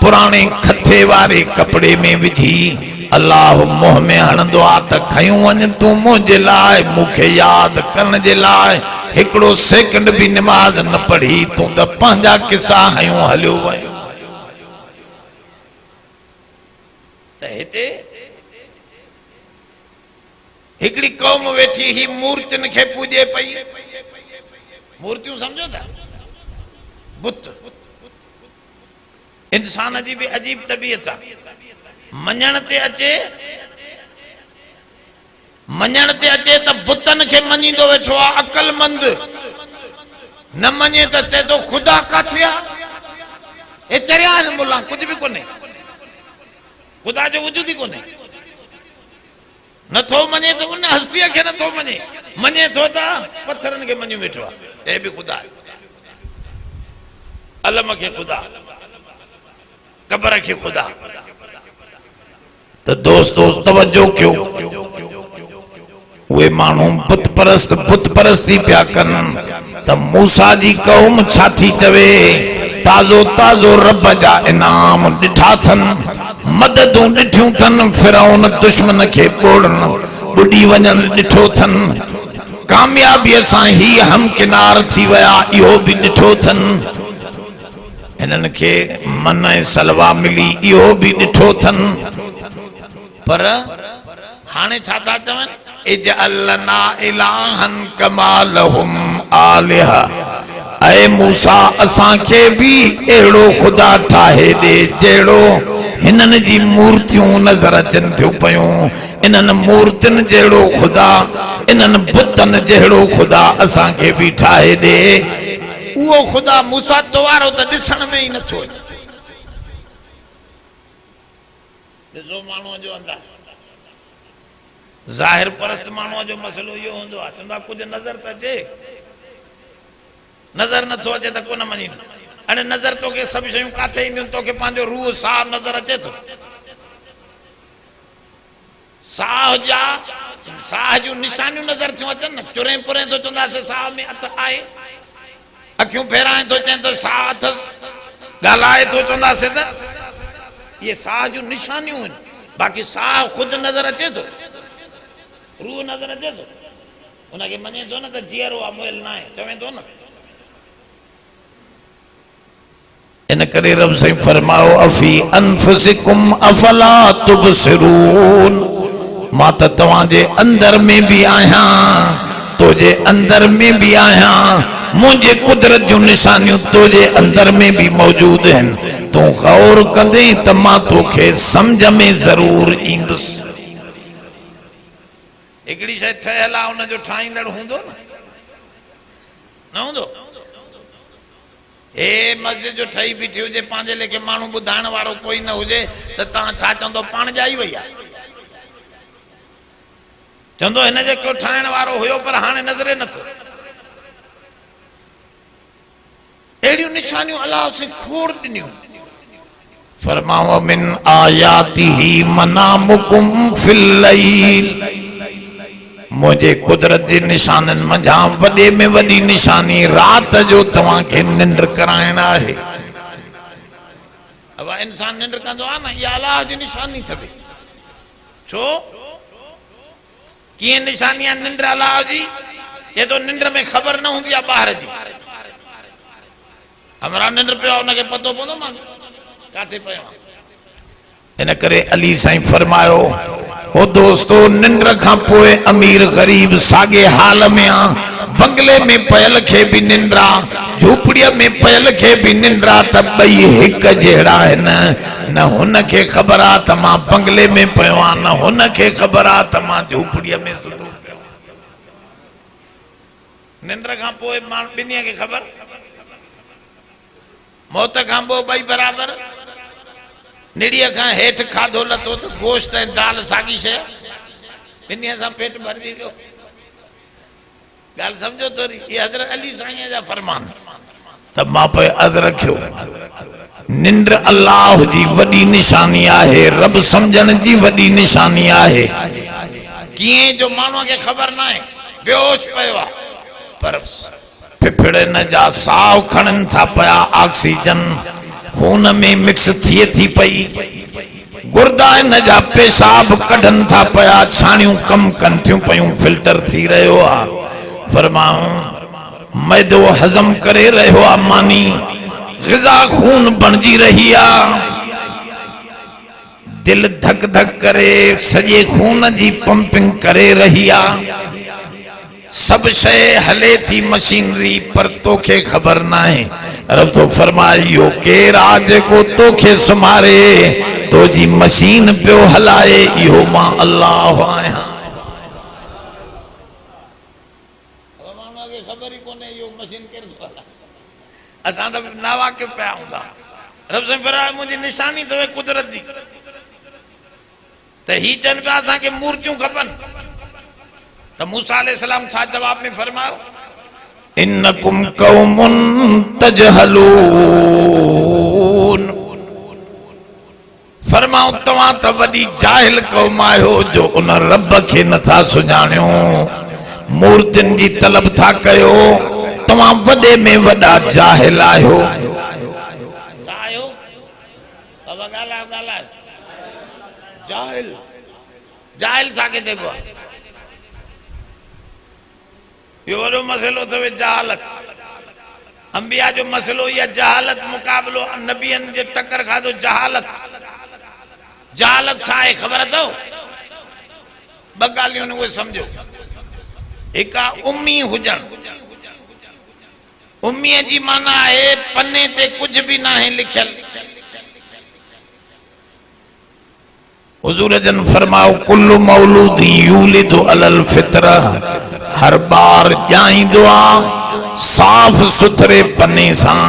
पुराणे खथे वारे कपिड़े में विझी अल्लाह मुंह में हणंदो आहे त खयूं वञ तूं मुंहिंजे लाइ, मूंखे यादि करण जे लाइ हिकिड़ो सेकंड बि निमाज़ न पढ़ी तूं त पंहिंजा किसा हयूं हलियो वञ। त हिते हिकिड़ी क़ौम वेठी ही मूर्तियुनि खे पूॼे पई। मूर्तियूं सम्झो था? बुत। इंसान जी भी अजीब तबीयत आहे। मञण ते अचे त बुतन खे मञींदो वेठो आहे अकलमंद। न मञे त चए तो खुदा काथे आहे? ए चरिया आहिनि मुल्ला, कुझु बि कोन्हे, खुदा जो वजूद ही कोन्हे। नथो मञे तो उन हस्तीअ खे नथो मञे, मञे थो त पत्थरनि खे मञी वेठो आहे, हे बि खुदा आहे। अलम खे खुदा, कब्र खे खुदा। तो दोस्तों तवज्जो कयो, वे मानू बुत परस्ती प्या कन त मूसा जी कौम छाती चवे ताज़ो ताज़ो रब जा इनाम डिठा थन मददूं डिठियूं थन फिरौन दुश्मन के बोड़न बुडी वजन डिठो थन कामयाबी सां ही हम किनार थी वया इहो भी डिठो थन इन्हन के मन सलवा मिली इहो भी डिठो थन पर हाने छा था चवन इजअलना इलाहन कमा लहुम आलिहा ऐ मूसा असां के भी एड़ो खुदा ठाहे दे जेड़ो हिनन जी मूर्तियों नजर अचन थियूं पयूं इन्हन मूर्तिन जेड़ो खुदा इन्हन बुतन जेड़ो खुदा असां के भी ठाहे दे वो खुदा मूसा तो वारो तो दिसण में ही नथो अचे जो मानो जो अंदर जाहिर परस्त मानो जो मसलो यो होंदो आ चंदा कुछ नजर त अचे नजर न तो अचे त कोन मनी अने नजर तो के सब शयूं काथे इंदियूं तो के पांजो रूह साह नजर अचे तो साह जो निशानियूं नजर थियूं अचन न चुरे पुरे तो चंदा से साह में अथ आए अखियूं फेराए तो चें तो साह अथस गालाए तो चंदा से त ये साह जो निशानियूं बाकी साह खुद नजर अचे तो रूह नजर अचे तो उनके मने तो न त जीअरो आ मोइल ना है चवे तो न इन करे रब से फरमाओ अफी अनफुसिकुम अफला तुबसिरून मां त तवां जे अंदर में भी आया तो जे अंदर में भी आया मुझे कुदरत जो निशानियों तो जे अंदर में भी मौजूद हैं तो गौर कंदे त मां तोखे समझ में जरूर इंदुस एकड़ी शय ठहल आ उन जो ठाईंदड़ हुंदो न हुंदो ए मस्जिद जो ठही बीठी हुजे पांजे लेके मानू बुधाण वारो कोई न हुजे त ता छा चंदो पाण जाई वई आ चंदो हिन जे को ठाइण वारो हुयो पर हाने नजरे नथो एड़ियूं निशानियूं अल्लाह से खोड़ दिनियूं फरमाओ मिन आयातिही मनामुकुम फिल लैल मुझे कुदरत जी निशानन मझा वडे में वडी निशानी रात जो तवां के निंद्र कराइणा है अब इंसान निंद्र कंदो आ न या अल्लाह जी निशानी थबे छो किए निशानियां निंद्र अल्लाह जी जे तो निंद्र में खबर न हुंदी आ बाहर जी हमरा निंद्र पे उनके पतो पवंदो मां काथे पयो इन करे अली साईं फरमायो ओ दोस्तों निंद्र खां पोए अमीर गरीब सागे हाल में आ बंगले में पयल के भी निंद्रा झूपड़िया में पयल के भी निंद्रा त बई एक जेड़ा है न हुन के खबर आ त मां बंगले में पयो आ न हुन के खबर आ त मां झूपड़िया में सुतो पियो निंद्र खां पोए मां बिनिया के खबर मौत खां पोइ बई बराबर निड़ीअ खां हेठि खाधो लथो तो गोश्त ऐं दाल साॻी शइ ॿिन्ही सां पेट भरिजी वियो ॻाल्हि सम्झो थोरी ये हज़रत अली साईं जा फरमान त मां पे अद रखियो निंद्र अल्लाह जी वॾी निशानी आहे रब सम्झण जी वॾी निशानी आहे कीअं जो माण्हूअ खे ख़बर न आहे बेहोश पियो आहे पर फिफड़न जा साह खणन था पया ऑक्सीजन खून में मिक्स थिए थी पई गुर्दा इन जा पेशाब कढन था पया छाणियूं कम कन थियूं पयूं फिल्टर थी रहियो आ फरमाऊं मैदो हजम करे रहियो आ मानी ग़िज़ा खून बणजी रही आ दिल धक धक करे सॼे खून जी पंपिंग करे रही आ सब शय हले थी मशीनरी पर तोखे खबर ना है रब तो फरमायो के राज को तोखे सुमारे तो जी मशीन पियो हलाए इहो मां अल्लाह आया मानो के खबर ही कोने यो मशीन केर हला असां त नावाकिफ़ पिया हूंदा रब से फरमायो मुंहिंजी निशानी तो कुदरत जी त ही चन पिया असां के मूर्तियूं खपन तो मूसा अलैहिस्सलाम छा जवाब में फरमायो इन्नकुम कौमुन तजहलून फरमाओ तवां त वॾी जाहिल क़ौम आहियो जो उन रब खे नथा सुञाणियो, मूर्तियुनि जी तलब था कयो, तवां वॾे में वॾा जाहिल आहियो। जाहिल जाहिल साके चइबो आहे? यो वॾो मसइलो अथव जहालत। अंबिया जो मसइलो या जहालत, मुकाबलो नबियन जे टक्कर खाधो जहालत। जहालत छा आहे ख़बर अथव? ॿ ॻाल्हियूं उहे सम्झो। हिकु आहे उम्मी हुजण। उम्मीअ जी माना आहे पने ते कुझु बि न आहे लिखियल। हुजूर जन फरमाओ कुल्लु मौलूद यूलिदु अलल फितरा, हर बार ॼाईंदो आहे साफ़ सुथरे पने सां।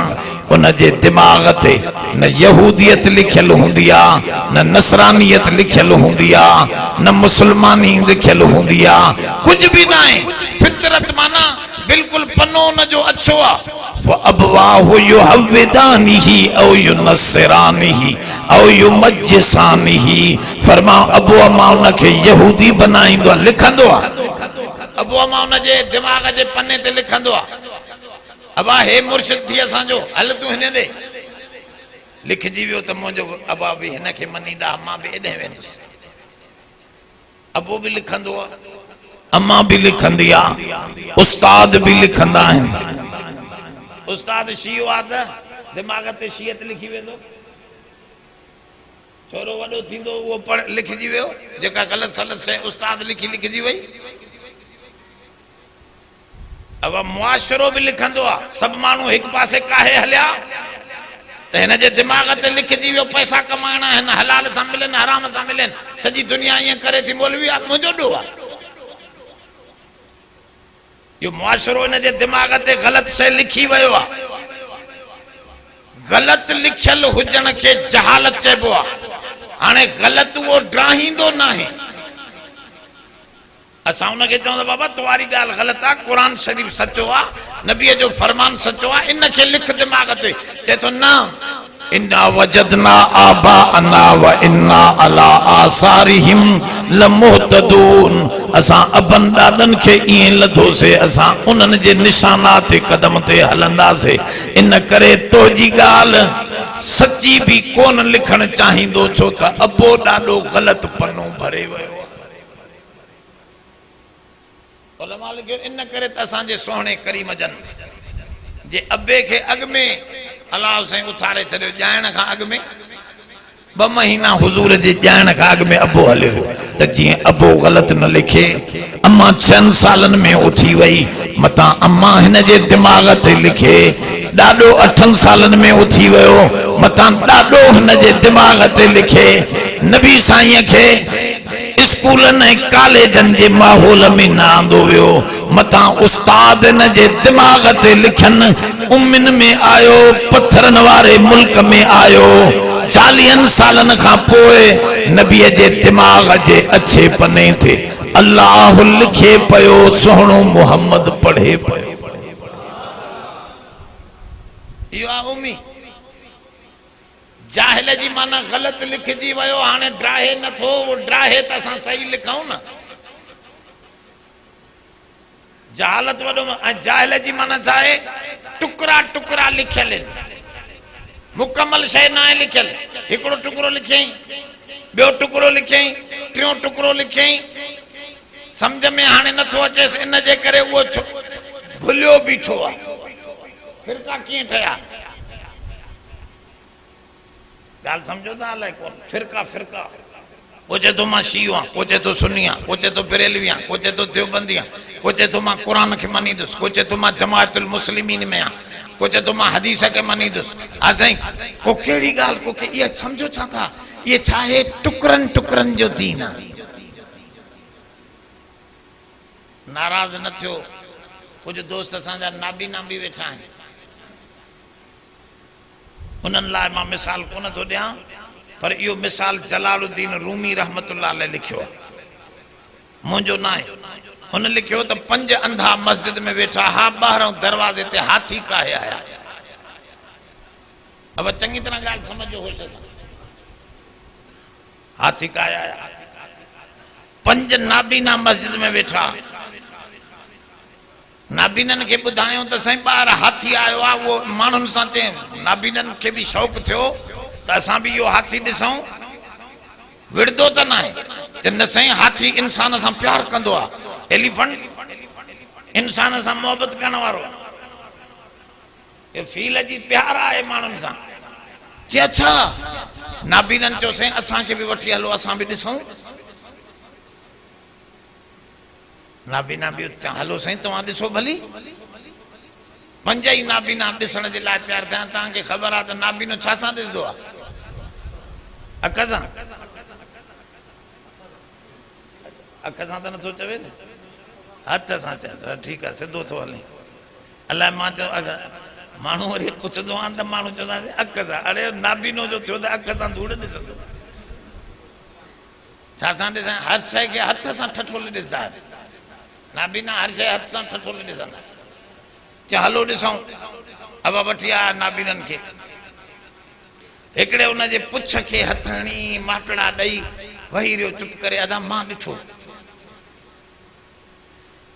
उन जे दिमाग़ ते न यहूदियत लिखियल हूंदी आहे, न नसरानियत लिखियल हूंदी आहे, न मुसलमानी लिखियल हूंदी आहे, कुझु बि न आहे। फितरत माना बिल्कुलु पनो उन जो अच्छो आहे। अबवाहु युहव्विदानिही औ युनस्सिरानिही औ युमज्जिसानिही। फरमाओ अबू अम्मा उनखे यहूदी बनाईंदो आहे, लिखंदो आहे। अबू अम्मा उन जे दिमाग़ जे पने ते लिखंदो आहे, अबा हे मुर्शिद थी असांजो, हल तूं हिन ॾे। लिखजी वियो त मुंहिंजो अबा बि हिन खे मञींदा, मां बि एॾे वेंदुसि। अबो बि लिखंदो आहे, अम्मा बि लिखंदी आहे, उस्ताद बि लिखंदा आहिनि। उस्ताद शीयो आहे त दिमाग़ ते शीयत लिखी वेंदो। छोरो वॾो थींदो उहो पढ़ लिखजी वियो, जेका ग़लति सलत शइ उस्ताद लिखजी वई। अब मुआशरो भी लिखंदो आहे, सभु माण्हू हिकु पासे काहे हलिया त हिन जे दिमाग़ ते लिखजी वियो पैसा कमाइणा आहिनि, हलाल सां मिलनि हराम सां मिलनि। सॼी दुनिया ईअं करे थी मौलवी आहे मुंहिंजो ॾोह आहे। इहो मुआशरो हिन जे दिमाग़ ते ग़लति शइ लिखी वियो आहे। ग़लति लिखियल हुजण खे जहालत चइबो आहे। हाणे ग़लति उहो ड्राहींदो न आहे। असां उनखे चवंदा बाबा तुम्हारी ॻाल्हि ग़लति आहे, क़ुरान शरीफ़ सचो आहे, नबीअ जो फरमान सचो आहे, इनखे लिख दिमाग़ ते। चए थो न, इन्ना वजदना आबाअना व इन्ना अला आसारिहिम लमुहतदून। असां अबन ॾाॾनि खे ईअं लधोसीं, असां उन्हनि जे निशानात कदम ते हलंदासीं। इन करे तुंहिंजी ॻाल्हि सची बि कोन लिखण चाहींदो, छो त अबो ॾाढो ग़लति पनो भरे वियो। इन करे त असांजे सोहणे करीम जन जे अबे खे अॻ में अलाह साईं उथारे छॾियो। ॼाइण खां अॻ में 2 महीना हुजूर जे ॼाइण खां अॻ में अबो हलियो त जीअं अबो ग़लति न लिखे। अम्मा 6 सालनि में उथी वई, मतां अम्मा हिन जे दिमाग़ ते लिखे। ॾाॾो 8 सालनि में उथी वियो, मतां ॾाॾो हिन जे दिमाग़ ते लिखे। नबी साईं खे स्कूलनि ऐं कॉलेजनि जे माहौल में न आंदो वियो, मतां उस्ताद हिन जे दिमाग़ ते लिखनि। उम्मिन में आयो, पत्थरनि वारे मुल्क में आयो। 40 सालनि खां पोइ नबीअ जे दिमाग़ जे अच्छे पने ते अल्लाह लिखे पियो, सोहणो मुहम्मद पढ़े पियो। इहो आहे उम्मी। जाहिल जी माना ग़लति लिखजी वियो, हाणे ड्राहे नथो, वो ड्राहे त असां सही लिखूं न। जहालत वॾो। ऐं जाहिल जी माना छा आहे? टुकड़ा टुकड़ा लिखियल आहिनि, मुकमल शइ न आहे लिखियल। हिकिड़ो टुकड़ो लिखियईं, ॿियो टुकड़ो लिखियईं, टियों टुकड़ो लिखियईं, सम्झ में हाणे नथो अचेसि। इन जे करे उहो भुलियो बीठो आहे। फिरका कीअं ठहिया? ॻाल्हि सम्झो था? अलाए कोन। फिरका फिरका, को चए थो मां शीयो आहियां, को चए थो सुन्नी आहियां, को चए थो बरेलवी आहियां, को चए थो देवबंदी आहियां, को चए थो मां क़ुरान खे मञींदुसि, को चए थो मां जमाअतुल मुस्लिमीन में आहियां, को चए थो मां हदीस खे मञींदुसि। हा साईं, को कहिड़ी ॻाल्हि, को इहा सम्झो छा था? इहे छा आहे? टुकड़नि टुकड़नि जो दीन आहे। नाराज़ न थियो। कुझु दोस्त असांजा नाबीना बि वेठा आहिनि, उन्हनि लाइ मां मिसाल कोन थो ॾियां, पर इहो मिसाल जलालुद्दीन रूमी रहमतुल्लाह अलैह लिखियो आहे, मुंहिंजो न आहे। हुन लिखियो त 5 अंधा मस्जिद में वेठा हा, ॿाहिरों दरवाज़े ते हाथी काहे आया। अब चङी तरह ॻाल्हि सम्झो होश सां। हाथी का आया 5 नाबीना मस्जिद में वेठा नाबीनन के बुधायो तो सही बार हाथी आयो आ वो मानुन सा चे नाबीनन के भी शौक थियो तो असा भी यो हाथी दिसऊं विड़दो त ना है न सही हाथी इंसान से प्यार कंदो आ एलिफेंट इंसान से मोहब्बत करण वारो ये फील जी प्यार है मानुन सा चे अच्छा नाबीनन चो से असा के भी वठी हलो असा भी दिसऊं नाबीना भी हलो सही तव्हां ॾिसो भली 5 ही नाबीना ॾिसण जे लाइ तैयार थिया तव्हांखे ख़बर आहे त नाबीनो छा सां ॾिसंदो आहे अख सां त नथो चवे न हथ सां चए ठीकु आहे सिधो थो हले अलाए मां चयो माण्हू वरी पुछंदो आहे त माण्हू चवंदा अख सां अड़े नाबीनो जो थियो त अख सां धूड़ ॾिसंदो छा सां ॾिसां हर शइ खे हथ सां ठठोले ॾिसंदा आहिनि नाबीना हर शइ हथ सां ठठोले ॾिसंदा चे हलो ॾिसूं अब वठी आया नाबीनन खे हिकिड़े उनजे पुछ खे हथणी माटड़ा ॾेई वही रहियो चुप करे अदा मां ॾिठो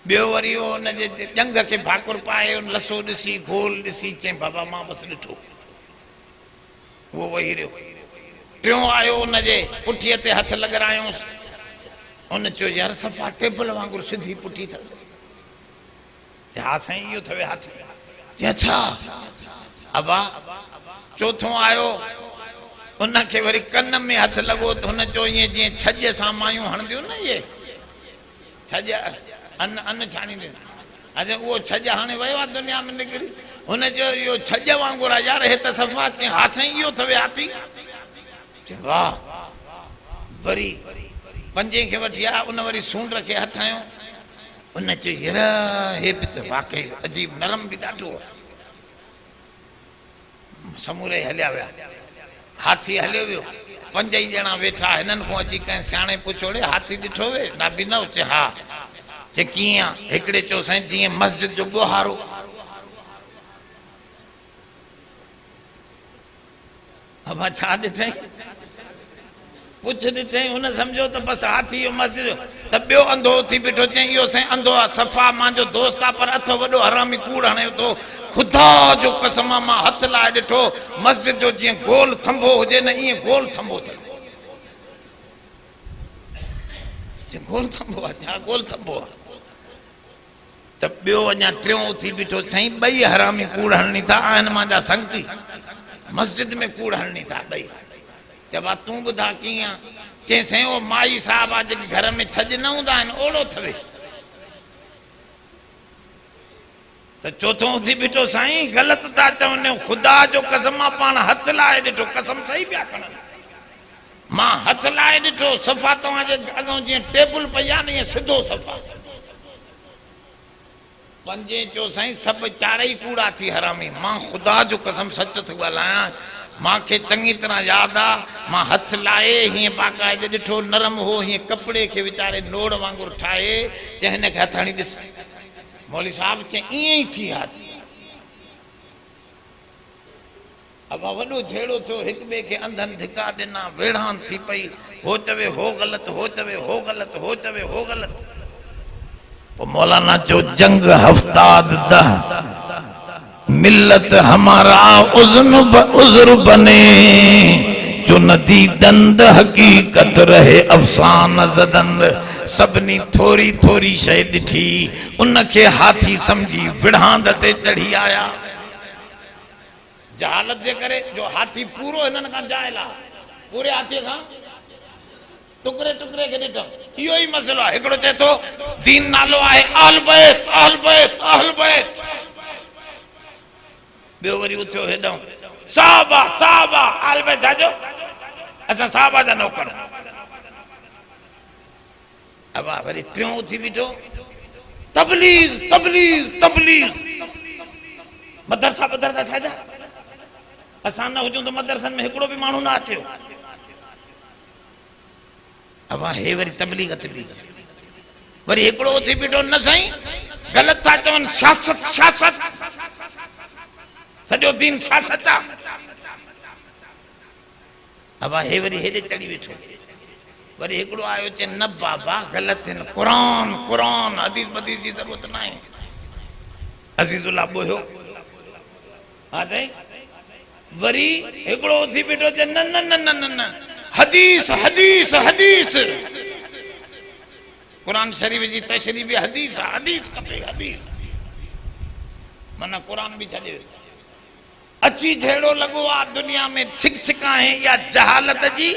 ॿियो वरी उनजे ॼंग खे भाकुर पाए लसो ॾिसी गोल ॾिसी चई बाबा मां बसि ॾिठो उहो वही रहियो टियों आयो उनजे पुठीअ ते हथ लॻरायोसि उन चयो यार सफ़ा टेबल वांगुरु सिधी पुठी अथसि हा साईं इहो अथव हाथी चई अच्छा अबा चौथों आयो उनखे वरी कन में हथ लॻो त हुन चयो ईअं जीअं छॼ सां मायूं हणंदियूं न इहे छॼ अन्न छाणींदियूं अच्छा उहो छॼ हाणे वियो आहे दुनिया में निकिरी हुन चयो इहो छॼ वांगुरु आहे यार हे त सफ़ा चई हा साईं इहो अथव हाथी चई वाह वरी 5 खे वठी आया उन वरी सूंड खे हथ आयो उन चयो यार हे बि त वाकई अजीब नरम बि ॾाढो समूरे हलिया विया हाथी हलियो वियो 5 ई ॼणा वेठा हिननि खां अची कंहिं सियाणे पुछो रे हाथी ॾिठो वे नाबीना चए हा चए कीअं हिकिड़े चयो साईं जीअं मस्जिद जो ॻोहारो अबा छा ॾिठई कुछ ॾिठई हुन सम्झो त बसि हाथी जो मस्जिद त ॿियो अंधो थी बीठो चई इहो साईं अंधो आहे सफ़ा मुंहिंजो दोस्त आहे पर अथो वॾो हरामी कूड़ हणे थो ख़ुदा जो कसम मां हथ लाइ ॾिठो मस्जिद जो जीअं गोल थंभो हुजे न ईअं गोल थंभो अथव गोल थंभो आहे छा गोल थंभो आहे त ॿियो अञा टियों थी बीठो साईं 2 हरामी कूड़ हणणी था आहिनि मुंहिंजा संगती मस्जिद में कूड़ हणणी था 2 चवा तूं ॿुधा कीअं चई साईं उहो माई साहब आहे जेके घर में छॼ न हूंदा आहिनि ओड़ो अथवे त चौथों उथी बीठो साईं ग़लति था चवनि ख़ुदा जो कसम मां पाण हथ लाइ ॾिठो कसम सही पिया खणनि मां हथ लाइ ॾिठो सफ़ा तव्हांजे अॻो जीअं टेबल पई आहे न ईअं सिधो सफ़ा 5 चयो साईं सभु 4 कूड़ा थी हरामी मां ख़ुदा जो कसम सच थो ॻाल्हायां मूंखे चङी तरह यादि आहे मां हथ लाए हीअं बाक़ाइदे ॾिठो नरम हो हीअं कपिड़े खे वीचारे नोड़ वांगुरु ठाहे चए हिन खे हथ हणी ॾिस मौली साहब चई ईअं ई थी हाथी अबा वॾो झेड़ो थियो हिक ॿिए खे अंधनि धिका ॾिना वेड़ान थी पई हो चवे हो ग़लति हो चवे हो ग़लति हो चवे हो ग़लति पोइ मौलाना चयो जंग हफ़्ताद 10 मिल्लत हमारा उज़्र बने जो नदी दंद हकीकत रहे अफसान ज़दंद सभिनी थोरी थोरी शइ ॾिठी उनखे हाथी सम्झी विढ़ांद ते चढ़ी आया जहालत जे करे जो हाथी पूरो हिननि खां जाइल आहे पूरे हाथीअ खां टुकड़े टुकड़े खे ॾिठो इहो ई मसइलो आहे हिकिड़ो चए थो दीन नालो आहे अहल बैत अहल बैत अहल बैत ॿियो वरी उथियो हेॾऊं साहबा साहबा अहल बैत छाजो असां साहबा जा नौकर अब वरी टियों उथी बीठो तबलीग तबलीग तबलीग मदरसा मदरसा छाजा असां न हुजूं त मदरसनि में हिकिड़ो बि माण्हू न अचे अब हे वरी तबलीग ते बीठी वरी हिकिड़ो उथी बीठो न साईं ग़लति था चवनि सियासत सियासत सॼो दीन सियासत आहे अब हे वरी हेॾे चढ़ी वेठो वरी हिकिड़ो आयो चे न बाबा ग़लति आहिनि, क़ुरान क़ुरान हदीस बदीस जी ज़रूरत न आहे। अज़ीज़ुल्लाह बोयो हा साईं। वरी हिकिड़ो उथी बीठो चे न न न न न न हदीस हदीस हदीस, कुरान शरीफ जी तशरीह भी हदीस हदीस खपे हदीस, माना कुरान भी छॾे अची जहिड़ो लॻो आहे दुनिया में छिक छिका है या जहालत जी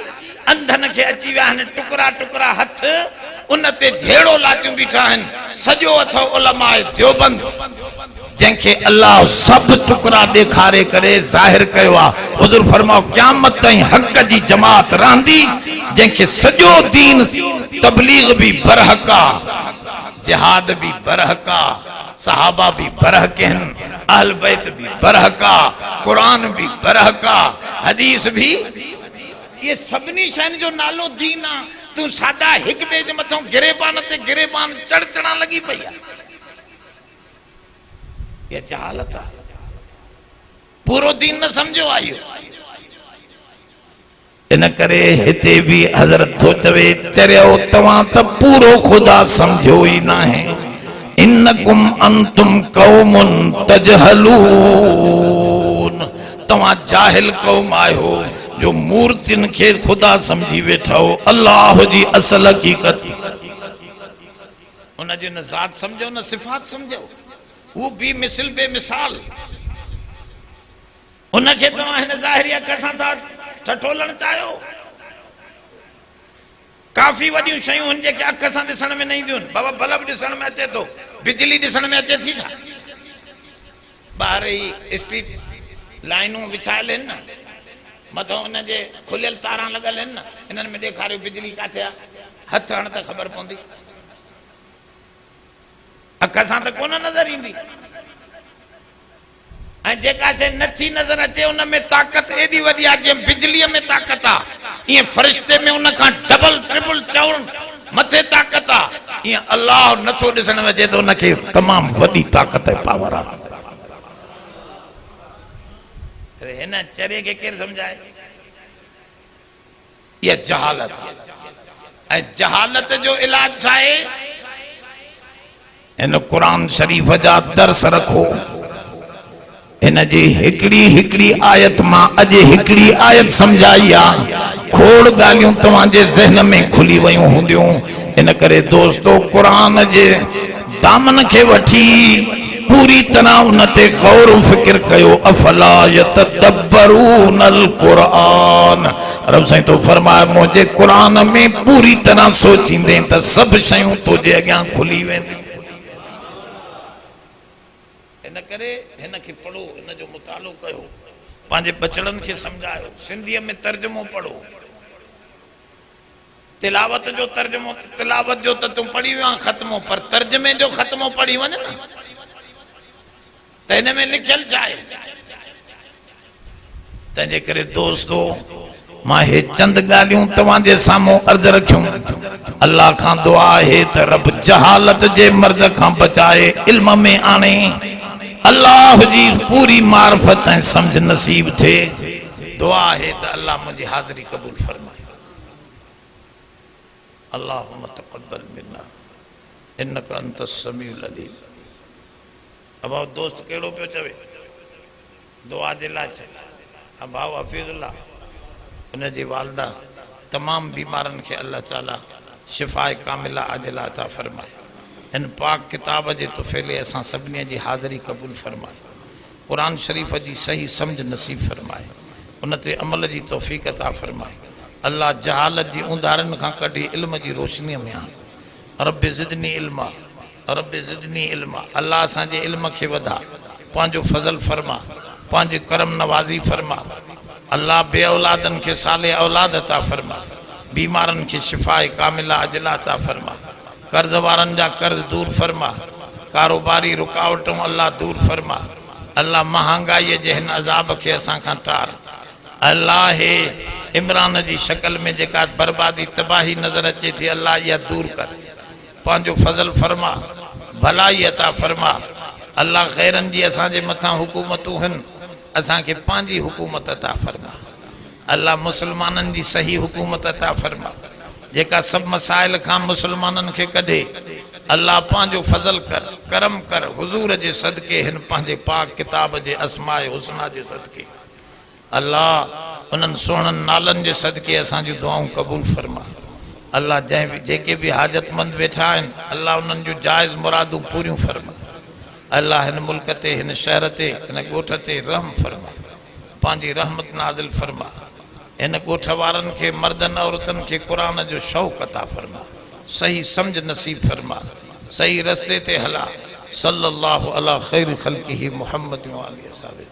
अंधन खे अची विया आहिनि टुकड़ा टुकड़ा हथ उन ते जहिड़ो लाचियूं बीठा आहिनि। सॼो अथव उलमाए देवबंद जंहिंखे अल्लाह सभु टुकड़ा ॾेखारे करे ज़ाहिर कयो आहे। हुज़ूर फरमाओ क़यामत ताईं हक़ जी जमात रहंदी जंहिंखे सॼो दीन तबलीग भी बरहक आहे, जिहाद भी बरहक आहे, सहाबा भी बरहक आहिनि, अहल बैत भी बरहक आहे, कुरान भी बरहक आहे, हदीस भी, ये सभिनी शयुनि जो नालो दीन आहे। तूं सादा हिक ॿिए जे मथां गिरेबान ते गिरेबान चढ़ लगी पई आहे, ये जहालत आहे, पूरो दीन न समझो आयो। इन करे हिते भी हज़रत थो चवे चरियो तव्हां त पूरो खुदा समझो ई न आहे। इन्नकुम अंतुम कौमुन तजहलून, तव्हां जाहिल कौम आहियो जो मूर्तियुनि खे खुदा समझी वेठा हो। अल्लाह जी असल हकीकत उन जो न ज़ात समझो न सिफ़ात समझो, वो भी मिसल बेमिसाल। उनखे तव्हां हिन ज़ाहिरी अख सां था ठठोलण चाहियो। काफ़ी वॾियूं शयूं हुन जेके अख सां ॾिसण में न ईंदियूं आहिनि। बाबा बल्ब ॾिसण में अचे थो, बिजली ॾिसण में अचे थी छा? ॿाहिर ई स्ट्रीट लाइनूं विछायल आहिनि न, मथां हुन जे खुलियल तारा लॻल आहिनि न, इन्हनि में ॾेखारियो बिजली किथे आहे, हथ हण त ख़बर पवंदी, अख सां त कोन नज़र ईंदी। ऐं जेका शइ नथी नज़र अचे उन में ताक़त एॾी वॾी आहे, जीअं बिजलीअ में ताक़त आहे ईअं फ़रिश्ते में उन खां डबल ट्रिपल चवण मथे ताक़त आहे, ईअं अल्लाह नथो ॾिसण में अचे त उनखे तमामु वॾी ताक़त ऐं पावर आहे। हिन चरे खे केरु सम्झाए? इहा जहालत आहे। ऐं जहालत जो इलाज छा आहे? इन कुरान शरीफ़ जा दर्स रखो। इन जी हिकड़ी हिकड़ी आयत मां अॼु हिकड़ी आयत समझाई आहे, खोड़ ॻाल्हियूं तव्हांजे ज़हन में खुली वयूं हूंदियूं। इन करे दोस्तो कुरान जे दामन खे वठी पूरी तरह उन ते गौर फिक्र कयो। अफला यतदब्बरून अल कुरान, रब साईं तो फरमाए मुझे कुरान में पूरी तरह सोचींदे त सब शयूं तुझे अॻियां खुली वेंदियूं। इन करे हिन खे पढ़ो, हिन जो मुतालो कयो, पंहिंजे बचड़नि खे सम्झायो, सिंधीअ में तर्जुमो पढ़ो, तिलावत जो तर्जुमो, तिलावत जो त तूं पढ़ी वियो आहे ख़त्मो, पर तर्जुमे जो ख़त्मो पढ़ी वञ न, त हिन में लिखियल छा आहे। तंहिंजे करे दोस्तो मां हे चंद ॻाल्हियूं तव्हांजे साम्हूं अर्ज़ रखियूं। अल्लाह खां दुआ आहे त रब जहालत जे मर्ज़ खां बचाए, इल्म में आणे, अल्लाह जी पूरी मार्फत ऐं समझ नसीब थे। दुआ है तो अल्लाह मुझे हाज़री कबूल फरमाए। अल्लाहुम्मा तक़ब्बल मिन्ना इन्नका अंतस समीउल अलीम। अब दोस्त केड़ो पियो चवे दुआ जे लाइ चए। अब भाउ हफ़ीज़ुल्लाह उन जी वालदा तमाम बीमारन के अल्लाह ताला शिफ़ाए कामिला आजिला अता फरमाए। इन पाक किताब जे तुफ़ैले असां सभिनी जी हाज़री कबूल फरमाए। कुरान शरीफ जी सही समझ नसीब फरमाए, उन ते अमल जी तौफ़ीक़ अता फरमाए। अल्लाह जहालत जी उंधारन खां कढी इल्म जी रोशनी में आ। रब ज़िदनी इल्मा, रब ज़िदनी इल्मा। अल्लाह असांजे इल्म खे वधा, पंहिंजो फज़ल फरमा, पंहिंजी करम नवाज़ी फरमा। अल्लाह बे औलादन के साले औलाद अता फरमा, बीमारन के शिफ़ाए कामिला अजला अता फरमा, कर्ज वारन जा कर्ज दूर फरमा, कारोबारी रुकावटों अल्लाह दूर फरमा। अल्लाह महांगाई जे हिन अज़ाब के असां खां टार। अल्लाह हे इमरान जी शक्ल में जेका बर्बादी तबाही नजर अचे थी, अल्लाह इहा दूर कर, पंहिंजो फज़ल फरमा, भलाई अता फरमा। अल्लाह ग़ैरन जी असांजे मथां हुकूमतूं आहिनि, असांखे पंहिंजी हुकूमत अता फरमा। अल्लाह मुसलमाननि जी सही हुकूमत अता फरमा। जेका सब मसाइल खां मुसलमानन के कढे अल्लाह पांजो फजल कर करम कर हुजूर जे सदके हिन पांजे पाक किताब जे अस्माए हुस्ना जे सदके अल्लाह उन्हनि सोहणनि नालनि जे सदके असांजी दुआऊं क़बूल फरमा। अल्लाह जंहिं जेके भी हाजतमंद वेठा आहिनि अल्लाह उन्हनि जूं जायज़ मुरादूं पूरियूं फरमा। अल्लाह हिन मुल्क ते हिन शहर ते हिन ॻोठ ते रहम फरमा, पंहिंजी रहमत नाज़िल फरमा। इन ॻोठ वारनि खे मर्दनि औरतनि खे क़ुरान जो शौक़ अता फरमा, सही सम्झ नसीब फरमा, सही रस्ते ते हला। सल्लल्लाहु अला खैर ख़ल्क़िही मुहम्मद व आलिहि वसहबिह।